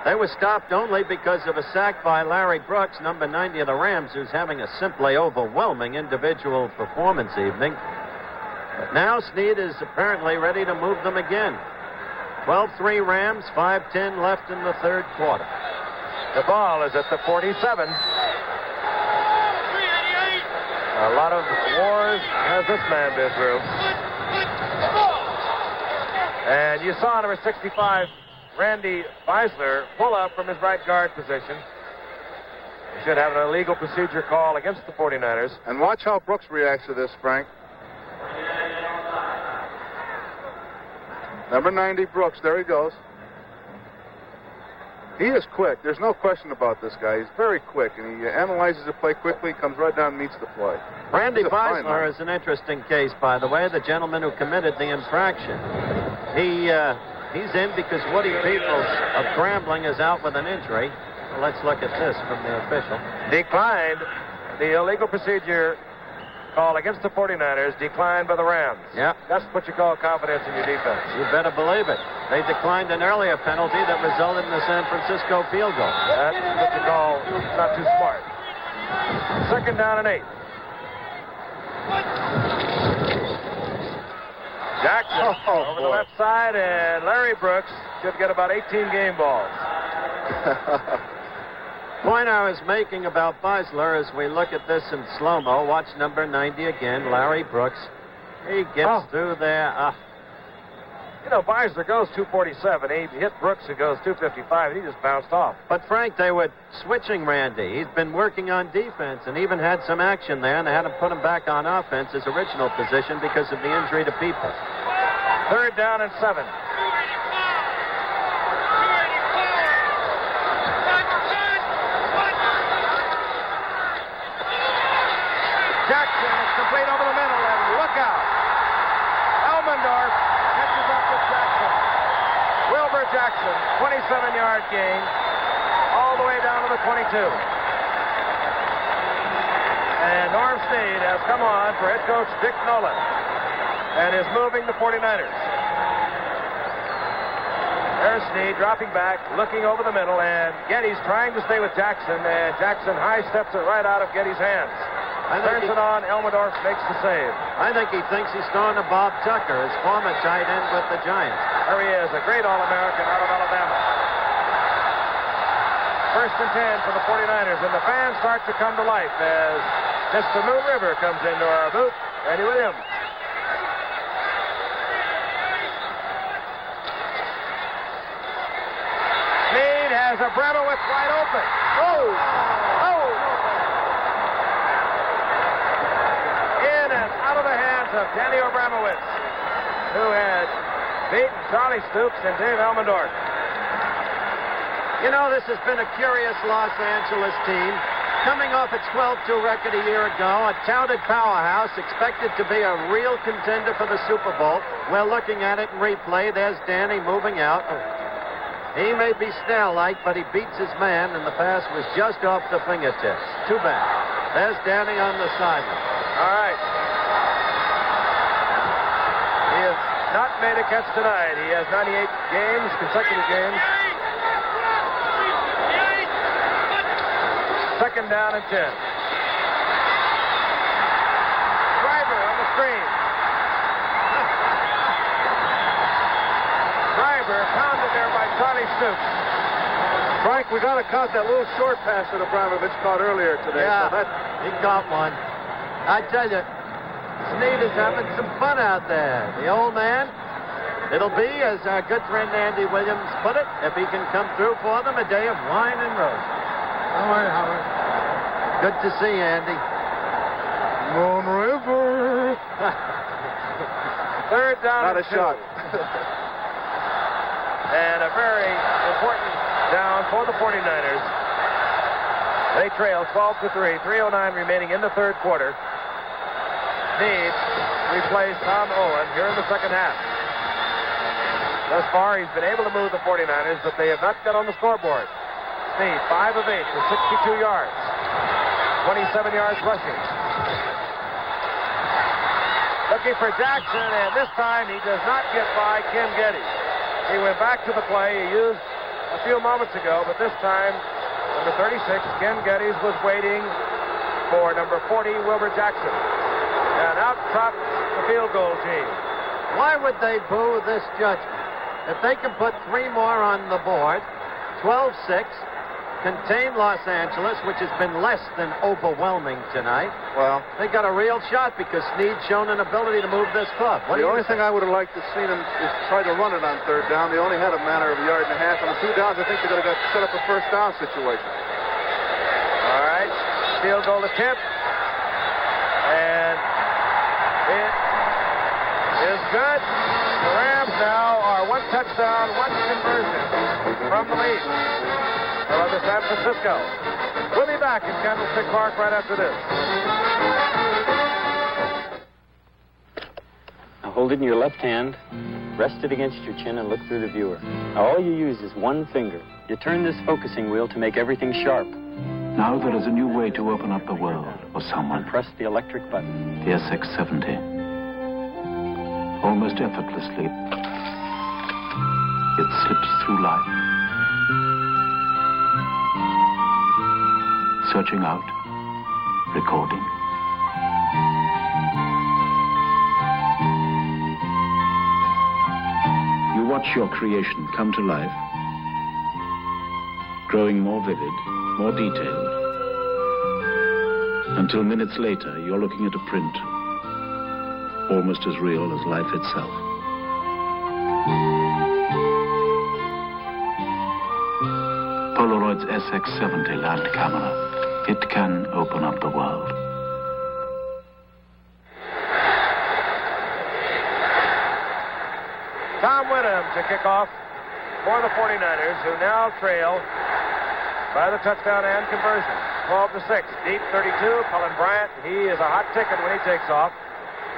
They were stopped only because of a sack by Larry Brooks, number 90 of the Rams, who's having a simply overwhelming individual performance evening. But now Snead is apparently ready to move them again. 12-3 Rams, 5:10 left in the third quarter. The ball is at the 47. A lot of wars has this man been through. And you saw number 65, Randy Beisler, pull up from his right guard position. He should have an illegal procedure call against the 49ers. And watch how Brooks reacts to this, Frank. Number 90, Brooks. There he goes. He is quick. There's no question about this guy. He's very quick, and he analyzes the play quickly, comes right down and meets the play. Randy Beisler is an interesting case, by the way, the gentleman who committed the infraction. He's in because Woody Peoples of Grambling is out with an injury. Well, let's look at this from the official. Declined the illegal procedure call against the 49ers, declined by the Rams. Yeah. That's what you call confidence in your defense. You better believe it. They declined an earlier penalty that resulted in the San Francisco field goal. That's what you call not too smart. 2nd down and 8. Jackson over the left side, and Larry Brooks should get about 18 game balls. Point I was making about Beisler as we look at this in slow-mo. Watch number 90 again, Larry Brooks. He gets through there. You know, Beisler goes 247. He hit Brooks, who goes 255, and he just bounced off. But, Frank, they were switching Randy. He's been working on defense and even had some action there, and they had to put him back on offense, his original position, because of the injury to Peoples. 3rd down and 7. Jackson is complete over the middle, and look out. Elmendorf catches up with Jackson. Jackson, 27-yard gain, all the way down to the 22. And Norm Snead has come on for head coach Dick Nolan and is moving the 49ers. There's Snead dropping back, looking over the middle, and Geddes trying to stay with Jackson, and Jackson high steps it right out of Geddes' hands. Turns it on, Elmendorf makes the save. I think he thinks he's throwing to Bob Tucker, his former tight end with the Giants. There he is, a great All-American out of Alabama. First and 10 for the 49ers, and the fans start to come to life as Mr. Moon River comes into our booth. Eddie Williams. Snead has Abramowitz wide open. Oh! Oh! In and out of the hands of Danny Abramowitz, who had beaten Charlie Stoops and Dave Elmendorf. You know, this has been a curious Los Angeles team. Coming off its 12-2 record a year ago, a touted powerhouse, expected to be a real contender for the Super Bowl. We're looking at it in replay. There's Danny moving out. He may be snail-like, but he beats his man, and the pass was just off the fingertips. Too bad. There's Danny on the sideline. All right. He has not made a catch tonight. He has 98 games, consecutive games. Second down and 10. Driver on the screen. Driver pounded there by Charlie Stoops. Frank, we got to count that little short pass that Abramovich caught earlier today. Yeah, so he caught one. I tell you, Snead is having some fun out there. The old man, it'll be, as our good friend Andy Williams put it, if he can come through for them, a day of wine and roses. Howard. Good to see you, Andy. Moon River. Third down. Not a shot. And a very important down for the 49ers. They trail 12-3. 3:09 remaining in the third quarter. Snead replaced Tom Owen here in the second half. Thus far, he's been able to move the 49ers, but they have not got on the scoreboard. Snead, 5 of 8 for 62 yards. 27 yards rushing. Looking for Jackson, and this time he does not get by Ken Geddes. He went back to the play he used a few moments ago, but this time, number 36, Ken Geddes was waiting for number 40, Wilbur Jackson. And out trots the field goal team. Why would they boo this judgment? If they can put 3 more on the board, 12-6, contain Los Angeles, which has been less than overwhelming tonight. Well, they got a real shot because Snead's shown an ability to move this club. The only thing I would have liked to see them is try to run it on third down. They only had a matter of a yard and a half. On the 2 downs, I think they could have got set up a first down situation. All right, field goal attempt. And it is good. The Rams now are 1 touchdown, 1 conversion from the lead. Over San Francisco. We'll be back in Candlestick Park right after this. Now hold it in your left hand, rest it against your chin, and look through the viewer. Now all you use is 1 finger. You turn this focusing wheel to make everything sharp. Now there is a new way to open up the world for someone. Press the electric button. The SX70. Almost effortlessly, it slips through life. Searching out, recording. You watch your creation come to life, growing more vivid, more detailed, until minutes later you're looking at a print almost as real as life itself. Polaroid's SX70 land camera. It can open up the world. Tom Whittam to kick off for the 49ers, who now trail by the touchdown and conversion. 12-6. Deep 32, Cullen Bryant. He is a hot ticket when he takes off.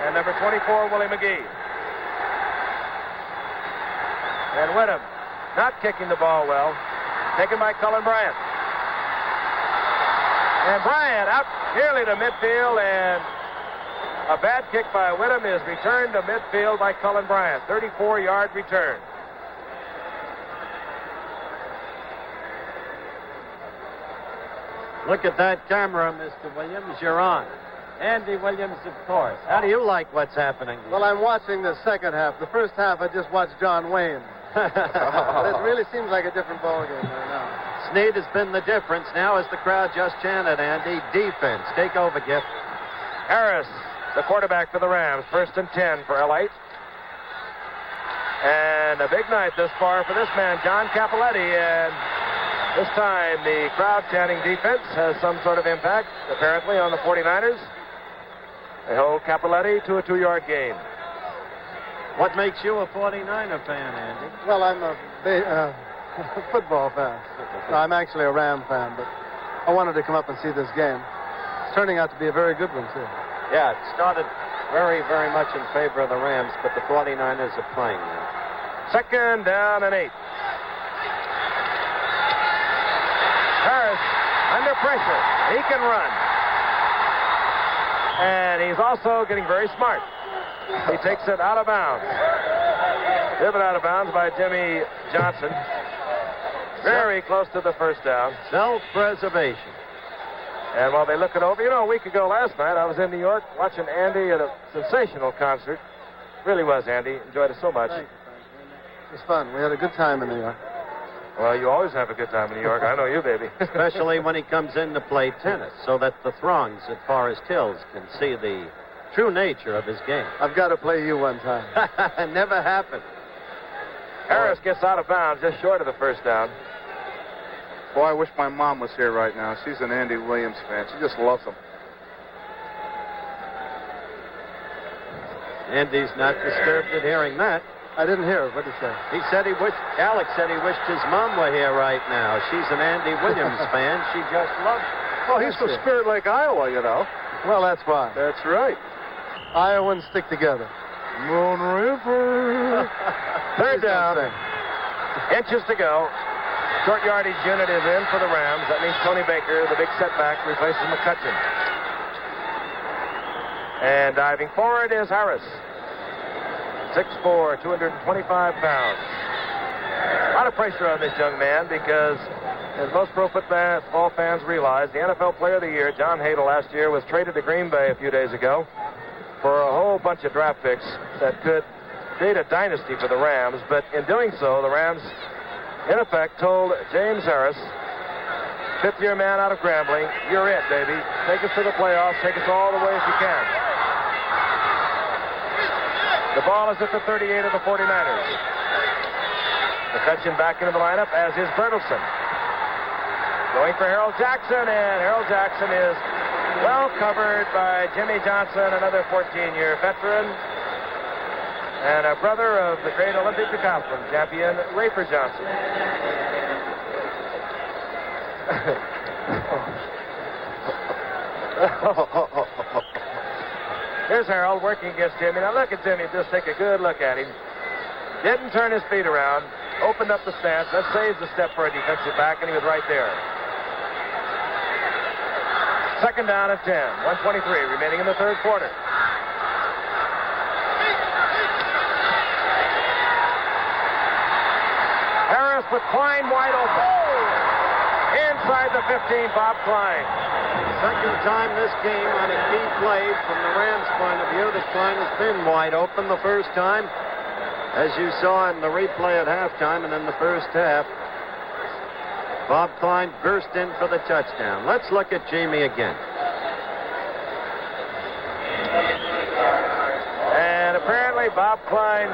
And number 24, Willie McGee. And Whittam not kicking the ball well. Taken by Cullen Bryant. And Bryant out nearly to midfield, and a bad kick by Whittam is returned to midfield by Cullen Bryant. 34-yard return. Look at that camera, Mr. Williams. You're on. Andy Williams, of course. How do you like what's happening? Well, I'm watching the second half. The first half, I just watched John Wayne. But it really seems like a different ballgame right now. Snead has been the difference. Now, as the crowd just chanted, Andy, defense. Take over, Gift. Harris, the quarterback for the Rams. 1st and 10 for L8. And a big night thus far for this man, John Cappelletti. And this time, the crowd chanting defense has some sort of impact, apparently, on the 49ers. They hold Cappelletti to a 2-yard gain. What makes you a 49er fan, Andy? Well, I'm a football fan. No, I'm actually a Ram fan, but I wanted to come up and see this game. It's turning out to be a very good one, too. Yeah, it started very, very much in favor of the Rams, but the 49ers are playing now. 2nd down and 8. Harris under pressure. He can run. And he's also getting very smart. He takes it out of bounds. Driven out of bounds by Jimmy Johnson. Very close to the first down. Self-preservation. And while they look it over, a week ago last night, I was in New York watching Andy at a sensational concert. Really was, Andy. Enjoyed it so much. Thank you. It was fun. We had a good time in New York. Well, you always have a good time in New York. I know you, baby. Especially when he comes in to play tennis, so that the throngs at Forest Hills can see the true nature of his game. I've got to play you one time. Never happened. Harris gets out of bounds just short of the first down. Boy, I wish my mom was here right now. She's an Andy Williams fan. She just loves him. Andy's not disturbed at hearing that. I didn't hear it. What did he say? He said Alex said he wished his mom were here right now. She's an Andy Williams fan. She just loves him. Oh, he's from Spirit Lake, Iowa, Well, that's why. That's right. Iowans stick together. Moon River. 3rd down. Inches to go. Short yardage unit is in for the Rams. That means Tony Baker, the big setback, replaces McCutcheon. And diving forward is Harris. 6'4", 225 pounds. A lot of pressure on this young man because, as most pro football fans realize, the NFL Player of the Year, John Hadle, last year was traded to Green Bay a few days ago for a whole bunch of draft picks that could create a dynasty for the Rams. But in doing so, the Rams, in effect, told James Harris, 5th-year man out of Grambling, you're it, baby. Take us to the playoffs. Take us all the way if you can. The ball is at the 38 of the 49ers. McCutcheon back into the lineup, as is Bertelsen. Going for Harold Jackson, and Harold Jackson is well covered by Jimmy Johnson, another 14-year veteran, and a brother of the great Olympic decathlon champion, Rafer Johnson. Here's Harold working against Jimmy. Now look at Jimmy. Just take a good look at him. Didn't turn his feet around. Opened up the stance. That saves the step for a defensive back, and he was right there. 2nd down and 10. 1:23 remaining in the 3rd quarter. Harris with Klein wide open. Inside the 15, Bob Klein. Second time this game on a key play from the Rams' point of view that Klein has been wide open. The first time, as you saw in the replay at halftime and in the first half, Bob Klein burst in for the touchdown. Let's look at Jamie again. And apparently Bob Klein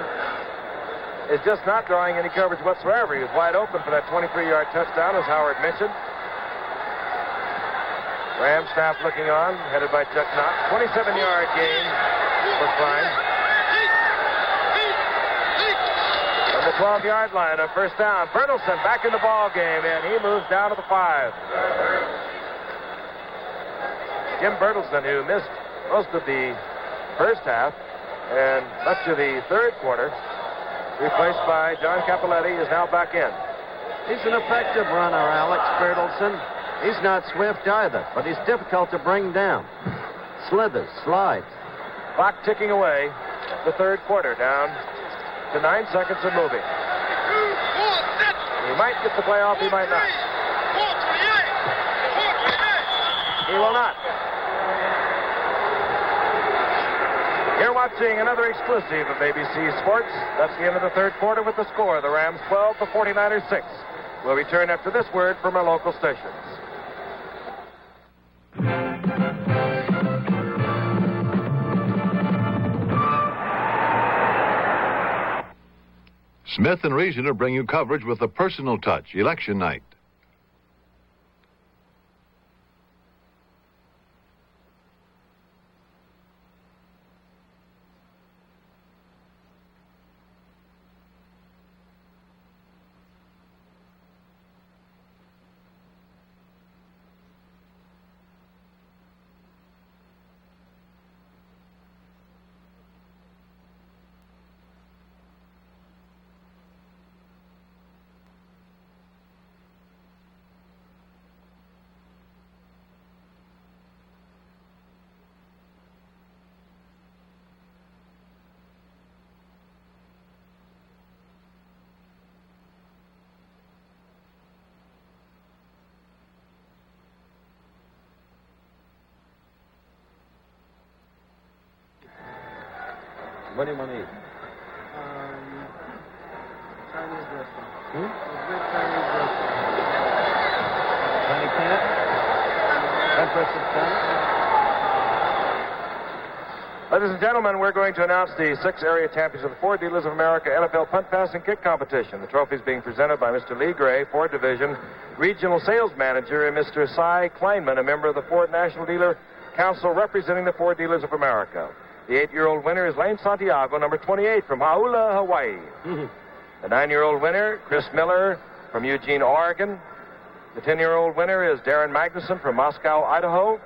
is just not drawing any coverage whatsoever. He was wide open for that 23-yard touchdown, as Howard mentioned. Ram staff looking on, headed by Chuck Knox. 27-yard gain for Klein. From the 12-yard line on 1st down, Bertelsen back in the ball game, and he moves down to the 5. Jim Bertelsen, who missed most of the first half and much of the 3rd quarter, replaced by John Capoletti, is now back in. He's an effective runner, Alex Bertelsen. He's not swift either, but he's difficult to bring down. Slithers, slides. Clock ticking away. The third quarter down to 9 seconds and moving. He might get the play off, he might not. He will not. You're watching another exclusive of ABC Sports. That's the end of the third quarter with the score. The Rams 12, the 49ers 6. We'll return after this word from our local stations. Smith and Reasoner bring you coverage with a personal touch, election night. What do you want to eat? Chinese restaurant. Hmm? A good Chinese restaurant. Tiny cat? Breakfast Ladies and gentlemen, we're going to announce the 6 area champions of the Ford Dealers of America NFL Punt, Pass, and Kick competition. The trophy is being presented by Mr. Lee Gray, Ford Division Regional Sales Manager, and Mr. Cy Kleinman, a member of the Ford National Dealer Council representing the Ford Dealers of America. The 8-year-old winner is Lane Santiago, number 28, from Hauula, Hawaii. The 9-year-old winner, Chris Miller, from Eugene, Oregon. The 10-year-old winner is Darren Magnuson from Moscow, Idaho.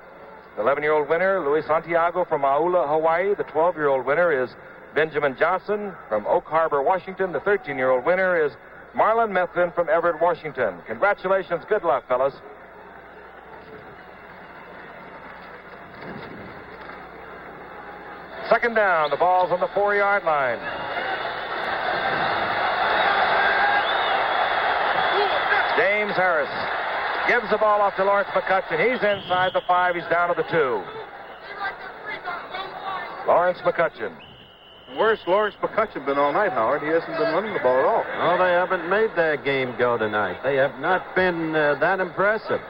The 11-year-old winner, Luis Santiago from Hauula, Hawaii. The 12-year-old winner is Benjamin Johnson from Oak Harbor, Washington. The 13-year-old winner is Marlon Methvin from Everett, Washington. Congratulations. Good luck, fellas. Second down. The ball's on the 4-yard line. James Harris gives the ball off to Lawrence McCutcheon. He's inside the 5. He's down to the 2. Lawrence McCutcheon. Where's Lawrence McCutcheon been all night, Howard? He hasn't been running the ball at all. Oh, they haven't made their game go tonight. They have not been that impressive.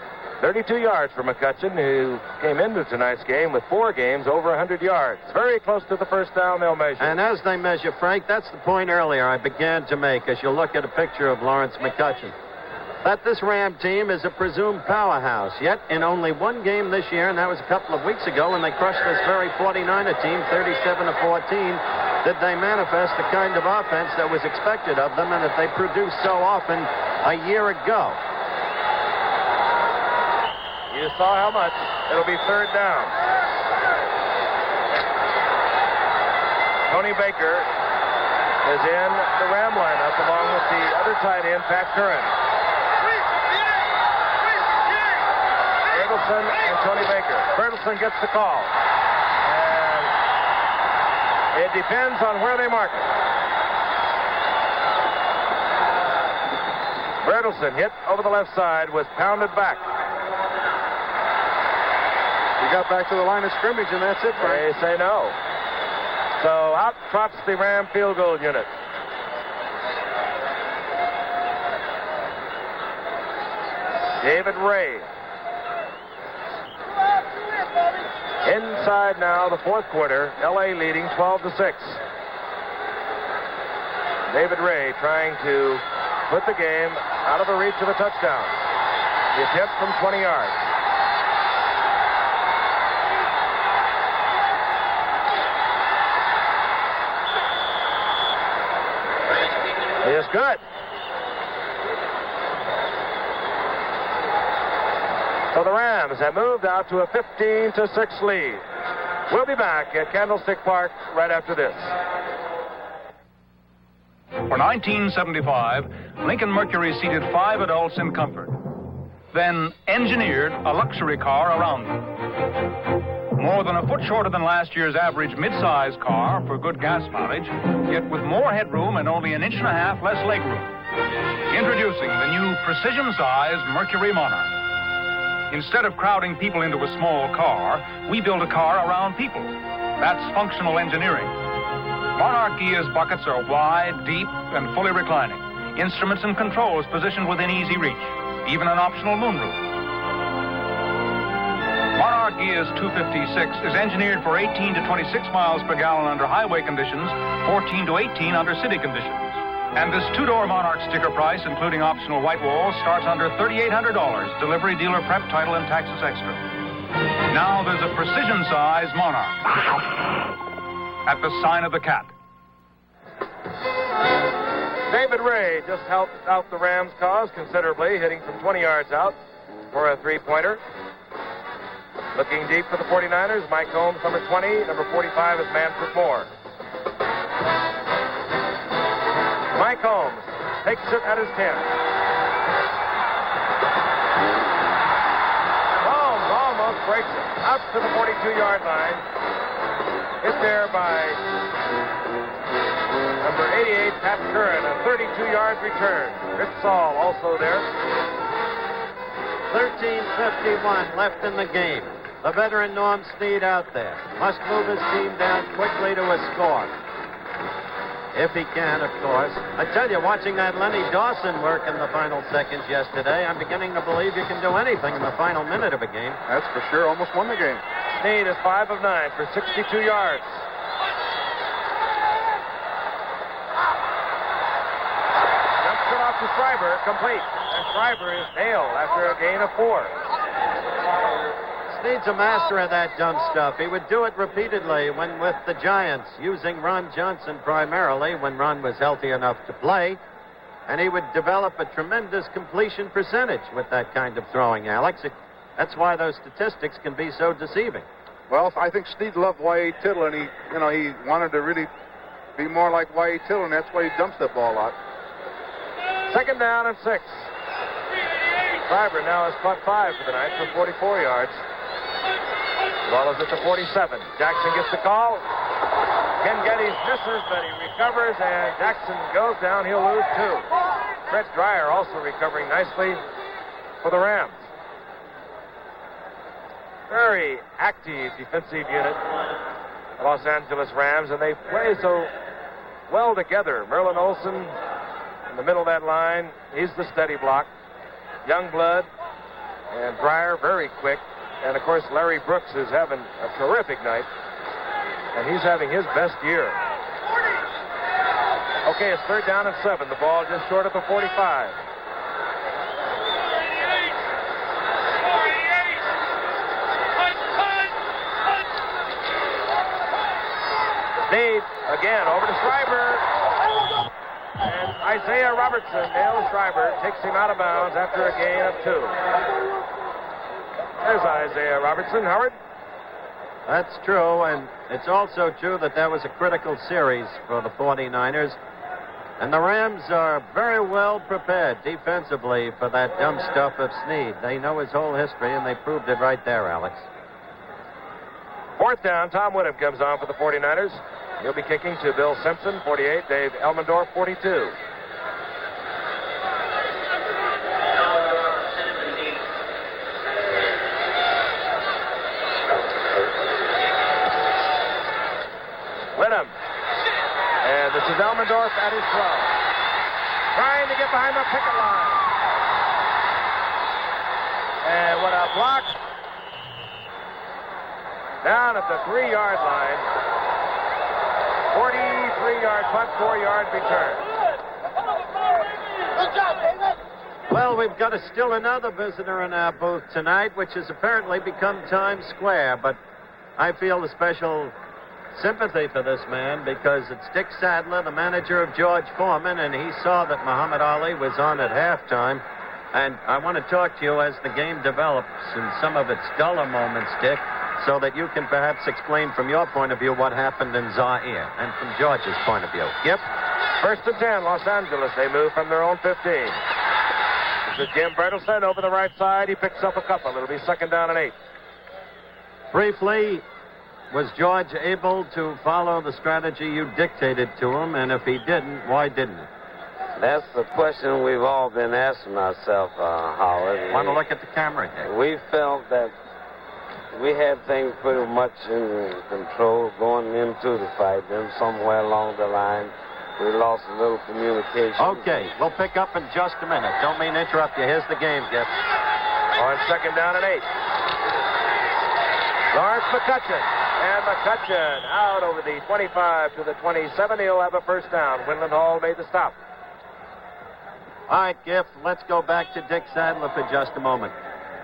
32 yards for McCutcheon, who came into tonight's game with 4 games over 100 yards. Very close to the first down they'll measure. And as they measure, Frank, that's the point earlier I began to make as you look at a picture of Lawrence McCutcheon. That this Ram team is a presumed powerhouse. Yet, in only one game this year, and that was a couple of weeks ago when they crushed this very 49er team, 37-14, did they manifest the kind of offense that was expected of them and that they produced so often a year ago. You saw how much. It'll be third down. Tony Baker is in the Ram lineup along with the other tight end, Pat Curran. Bertelsen and Tony Baker. Bertelsen gets the call. And it depends on where they mark it. Bertelsen hit over the left side, was pounded back. He got back to the line of scrimmage, and that's it, Frank. They say no. So out trots the Ram field goal unit. David Ray. Inside now, the fourth quarter. L.A. leading 12-6. David Ray trying to put the game out of the reach of a touchdown. The attempt from 20 yards. Is good. So the Rams have moved out to a 15-6 lead. We'll be back at Candlestick Park right after this. For 1975, Lincoln Mercury seated 5 adults in comfort, then engineered a luxury car around them. More than a foot shorter than last year's average mid-size car for good gas mileage, yet with more headroom and only 1.5 inches less legroom. Introducing the new precision-sized Mercury Monarch. Instead of crowding people into a small car, we build a car around people. That's functional engineering. Monarch gears buckets are wide, deep, and fully reclining. Instruments and controls positioned within easy reach. Even an optional moonroof. Monarch Gears 256 is engineered for 18 to 26 miles per gallon under highway conditions, 14 to 18 under city conditions. And this 2-door Monarch sticker price, including optional white walls, starts under $3,800. Delivery, dealer prep, title, and taxes extra. Now there's a precision-sized Monarch. At the sign of the cat. David Ray just helped out the Rams' cause considerably, hitting from 20 yards out for a three-pointer. Looking deep for the 49ers, Mike Holmes, number 20. Number 45 is Manfred Moore. Mike Holmes takes it at his 10. Holmes almost breaks it out to the 42-yard line. Hit there by number 88, Pat Curran, a 32-yard return. Rich Saul also there. 13:51 left in the game. The veteran Norm Snead out there. Must move his team down quickly to a score. If he can, of course. I tell you, watching that Lenny Dawson work in the final seconds yesterday, I'm beginning to believe you can do anything in the final minute of a game. That's for sure. Almost won the game. Snead is 5 of 9 for 62 yards. Jumps it off to Schreiber, complete. And Schreiber is nailed after a gain of 4. Snead's a master of that dumb stuff. He would do it repeatedly when with the Giants, using Ron Johnson primarily when Ron was healthy enough to play. And he would develop a tremendous completion percentage with that kind of throwing, Alex. That's why those statistics can be so deceiving. Well, I think Snead loved Y.A. Tittle, and he wanted to really be more like Y.A. Tittle, and that's why he dumps the ball out. Second down and 6. Schreiber now has caught 5 for the night for 44 yards. Ball is at the 47. Jackson gets the call. Ken Geddes misses, but he recovers, and Jackson goes down. He'll lose 2. Fred Dreyer also recovering nicely for the Rams. Very active defensive unit, the Los Angeles Rams, and they play so well together. Merlin Olsen in the middle of that line. He's the steady block. Youngblood and Dreyer very quick. And, of course, Larry Brooks is having a terrific night. And he's having his best year. Okay, it's third down and 7. The ball just short of the 45. Snead again over to Schreiber. And Isaiah Robertson nails Schreiber, takes him out of bounds after a gain of 2. There's Isaiah Robertson. Howard? That's true, and it's also true that was a critical series for the 49ers. And the Rams are very well prepared defensively for that dumb stuff of Snead. They know his whole history, and they proved it right there, Alex. Fourth down, Tom Whittam comes on for the 49ers. He'll be kicking to Bill Simpson, 48, Dave Elmendorf, 42. Whittam. And this is Elmendorf at his 12. Trying to get behind the picket line. And what a block. Down at the 3-yard line. 43-yard punt, 4-yard return. Good job, David. Well, we've got still another visitor in our booth tonight, which has apparently become Times Square. But I feel a special sympathy for this man because it's Dick Sadler, the manager of George Foreman, and he saw that Muhammad Ali was on at halftime. And I want to talk to you as the game develops in some of its duller moments, Dick, so that you can perhaps explain from your point of view what happened in Zaire and from George's point of view. Yep. 1st and 10, Los Angeles. They move from their own 15. This is Jim Bertelsen over the right side. He picks up a couple. It'll be 2nd down and 8. Briefly, was George able to follow the strategy you dictated to him? And if he didn't, why didn't he? That's the question we've all been asking ourselves, Howard. Want to look at the camera, Dick? We felt that we had things pretty much in control going into the fight. Then somewhere along the line, we lost a little communication. Okay, we'll pick up in just a minute. Don't mean to interrupt you. Here's the game, Giff. On 2nd down and 8. Lawrence McCutcheon. And McCutcheon out over the 25 to the 27. He'll have a 1st down. Winland Hall made the stop. All right, Giff, let's go back to Dick Sadler for just a moment.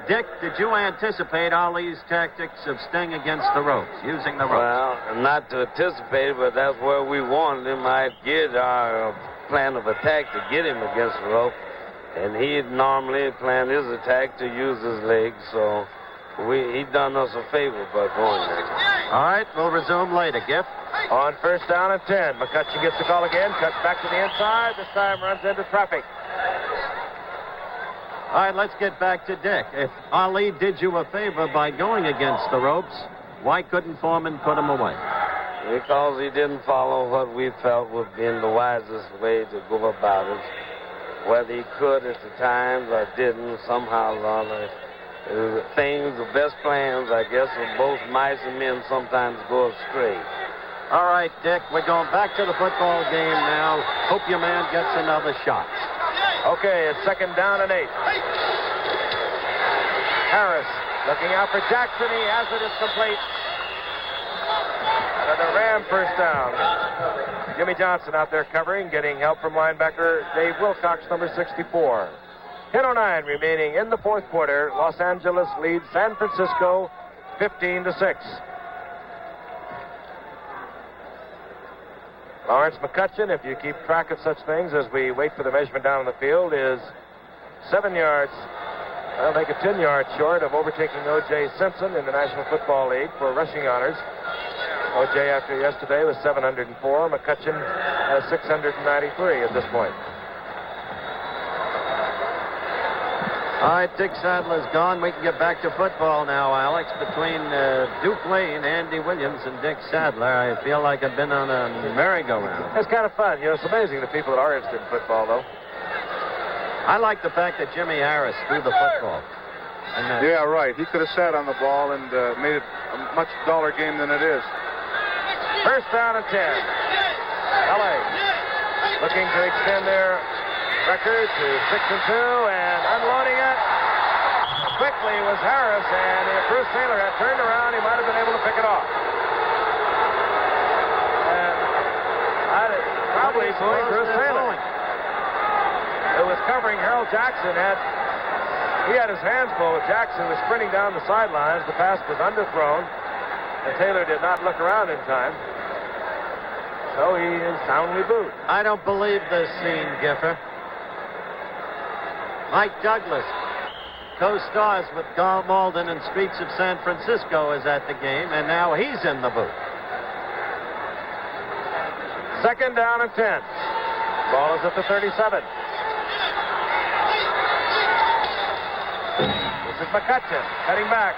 Dick, did you anticipate Ali's tactics of staying against the ropes, using the ropes? Well, not to anticipate, but that's where we wanted him. I'd get our plan of attack to get him against the rope. And he'd normally plan his attack to use his legs, so he done us a favor by going there. All right, we'll resume later, Giff. On 1st down and 10. McCutcheon gets the call again, cuts back to the inside. This time runs into traffic. All right, let's get back to Dick. If Ali did you a favor by going against the ropes, why couldn't Foreman put him away? Because he didn't follow what we felt would be the wisest way to go about it. Whether he could at the times or didn't, somehow or other. The best plans, I guess, of both mice and men sometimes go astray. All right, Dick, we're going back to the football game now. Hope your man gets another shot. Okay, it's 2nd down and 8. Harris looking out for Jackson. He has it. It's complete. And the Ram 1st down. Jimmy Johnson out there covering, getting help from linebacker Dave Wilcox, number 64. 10:09 remaining in the 4th quarter. Los Angeles leads San Francisco 15-6. Lawrence McCutcheon, if you keep track of such things as we wait for the measurement down on the field, is 7 yards, I'll make it 10 yards short of overtaking O.J. Simpson in the National Football League for rushing honors. O.J. after yesterday was 704. McCutcheon has 693 at this point. All right, Dick Sadler's gone. We can get back to football now, Alex. Between Duke Lane, Andy Williams, and Dick Sadler, I feel like I've been on a merry-go-round. It's kind of fun. You know, it's amazing the people that are interested in football, though. I like the fact that Jimmy Harris threw the football. Yeah, right. He could have sat on the ball and made it a much duller game than it is. 1st down and 10. L.A. looking to extend their record to 6-2 and unloading it. Quickly was Harris, and if Bruce Taylor had turned around, he might have been able to pick it off. And probably fooling Bruce Taylor. It was covering Harold Jackson. He had his hands full. Jackson was sprinting down the sidelines. The pass was underthrown, and Taylor did not look around in time. So he is soundly booed. I don't believe this scene, Giffer. Mike Douglas, co-stars with Carl Malden in Streets of San Francisco, is at the game, and now he's in the booth. 2nd down and 10. Ball is at the 37. This is McCutcheon cutting back.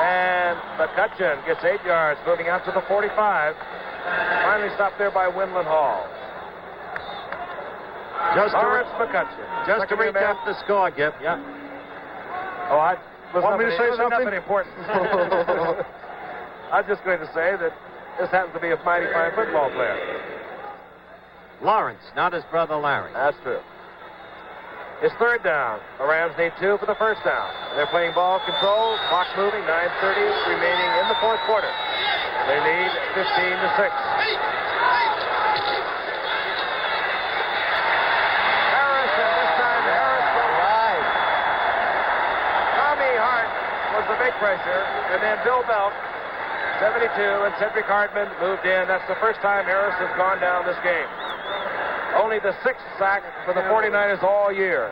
And McCutcheon gets 8 yards, moving out to the 45. Finally stopped there by Winland Hall. Lawrence McCutcheon. Just to recap the score, Gip. Yeah. Oh, I want me to say something? Nothing important. I'm just going to say that this happens to be a mighty fine football player. Lawrence, not his brother Larry. That's true. It's 3rd down. The Rams need 2 for the 1st down. They're playing ball control, clock moving, 9:30 remaining in the 4th quarter. They lead 15-6. Harris, and this time Harris will ride. Tommy Hart was the big pressure, and then Bill Belt, 72, and Cedric Hartman moved in. That's the first time Harris has gone down this game. Only the 6th sack for the 49ers all year.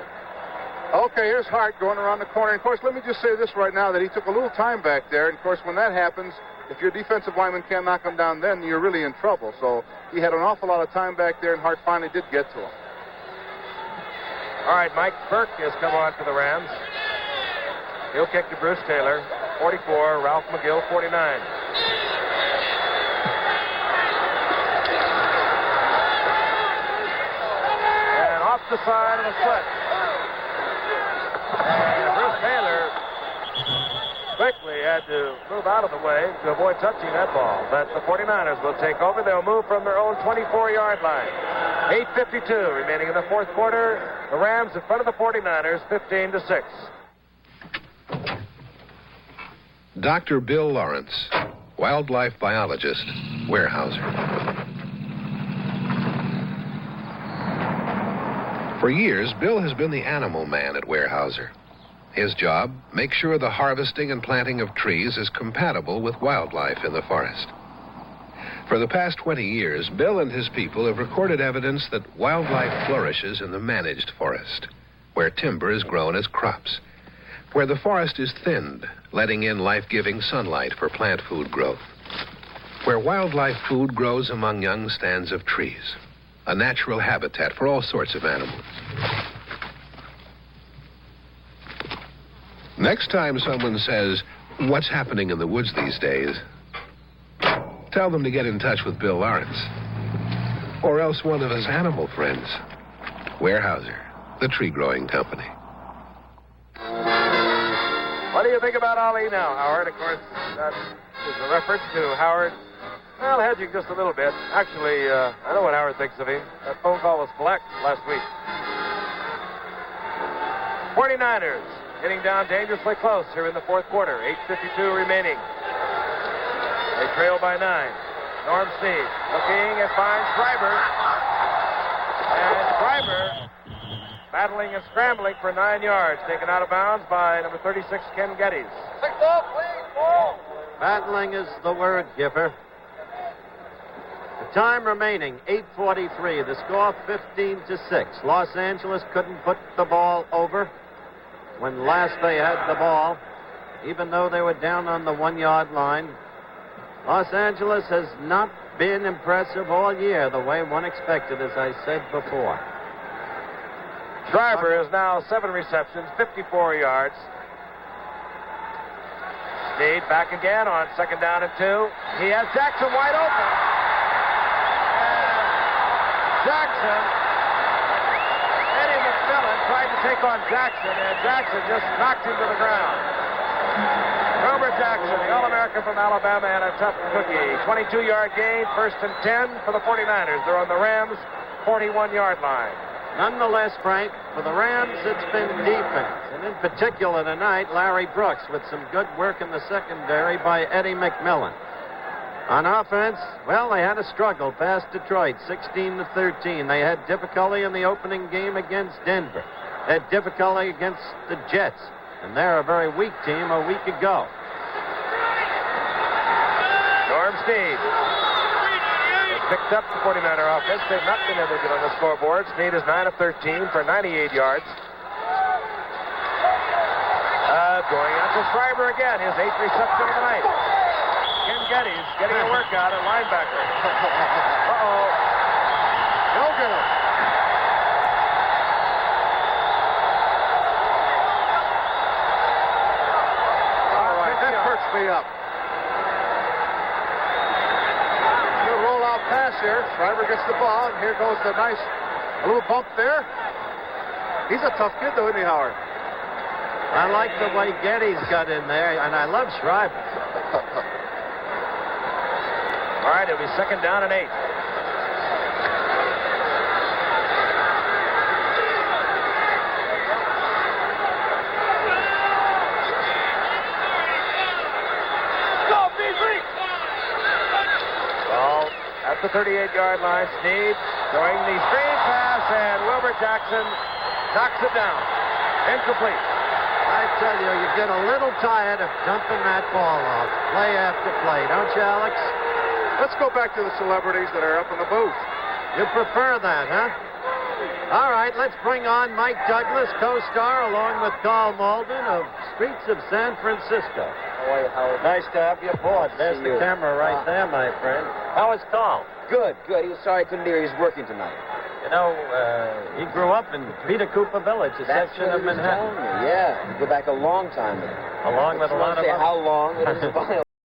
Okay, here's Hart going around the corner. And of course, let me just say this right now, that he took a little time back there. And of course, when that happens, if your defensive lineman can't knock him down then, you're really in trouble. So he had an awful lot of time back there, and Hart finally did get to him. All right, Mike Burke has come on for the Rams. He'll kick to Bruce Taylor, 44, Ralph McGill, 49. And off the side of the foot. And Bruce Taylor quickly had to move out of the way to avoid touching that ball. But the 49ers will take over. They'll move from their own 24-yard line. 8:52 remaining in the fourth quarter. The Rams in front of the 49ers, 15-6. Dr. Bill Lawrence, wildlife biologist, Weyerhaeuser. For years, Bill has been the animal man at Weyerhaeuser. His job, make sure the harvesting and planting of trees is compatible with wildlife in the forest. For the past 20 years, Bill and his people have recorded evidence that wildlife flourishes in the managed forest, where timber is grown as crops, where the forest is thinned, letting in life-giving sunlight for plant food growth, where wildlife food grows among young stands of trees, a natural habitat for all sorts of animals. Next time someone says, "What's happening in the woods these days?" tell them to get in touch with Bill Lawrence. Or else one of his animal friends. Weyerhaeuser, the tree-growing company. What do you think about Ali now, Howard? Of course, that is a reference to Howard. Well, hedging just a little bit. Actually, I know what Howard thinks of him. That phone call was collect last week. 49ers getting down dangerously close here in the fourth quarter. 8:52 remaining. They trail by 9. Norm Snead looking and finds Schreiber. And Schreiber battling and scrambling for 9 yards. Taken out of bounds by number 36, Ken Geddes. Battling is the word, Gipper. The time remaining, 8:43. The score 15-6. Los Angeles couldn't put the ball over when last they had the ball, even though they were down on the 1-yard line. Los Angeles has not been impressive all year the way one expected, as I said before. Schreiber is now 7 receptions, 54 yards. Snead back again on 2nd down and 2. He has Jackson wide open. And Jackson, Eddie McMillan tried to take on Jackson, and Jackson just knocked him to the ground. Robert Jackson, the All-American from Alabama, and a tough cookie. 22-yard gain, 1st and 10 for the 49ers. They're on the Rams' 41-yard line. Nonetheless, Frank, for the Rams, it's been defense. And in particular tonight, Larry Brooks with some good work in the secondary by Eddie McMillan. On offense, well, they had a struggle past Detroit, 16-13. They had difficulty in the opening game against Denver. They had difficulty against the Jets. And they're a very weak team a week ago. Norm Snead has picked up the 49er offense. They've not been able to get on the scoreboard. Snead is 9 of 13 for 98 yards. Going out to Schreiber again, his 8th reception of the night. Ken Geddes getting a workout at linebacker. Uh-oh. No good. Me up. New roll-out pass here. Schreiber gets the ball, and here goes the nice little bump there. He's a tough kid, though, isn't he, Howard? I like the way Geddes got in there, and I love Schreiber. All right, it'll be 2nd down and 8. The 38-yard line. Snead throwing the screen pass, and Wilbur Jackson knocks it down. Incomplete. I tell you, you get a little tired of dumping that ball off play after play, don't you, Alex? Let's go back to the celebrities that are up in the booth. You prefer that, huh? All right, let's bring on Mike Douglas, co-star, along with Carl Malden of Streets of San Francisco. boy, Howard. Nice to have you aboard. There's See the you. camera right there, my friend. How is Carl? Good, good. He was sorry he couldn't be here. He was working tonight. You know, he grew up in Peter Cooper Village, a That's section what of he was Manhattan. telling me. Yeah, go back a long time. Along with a lot of say other... how long. It was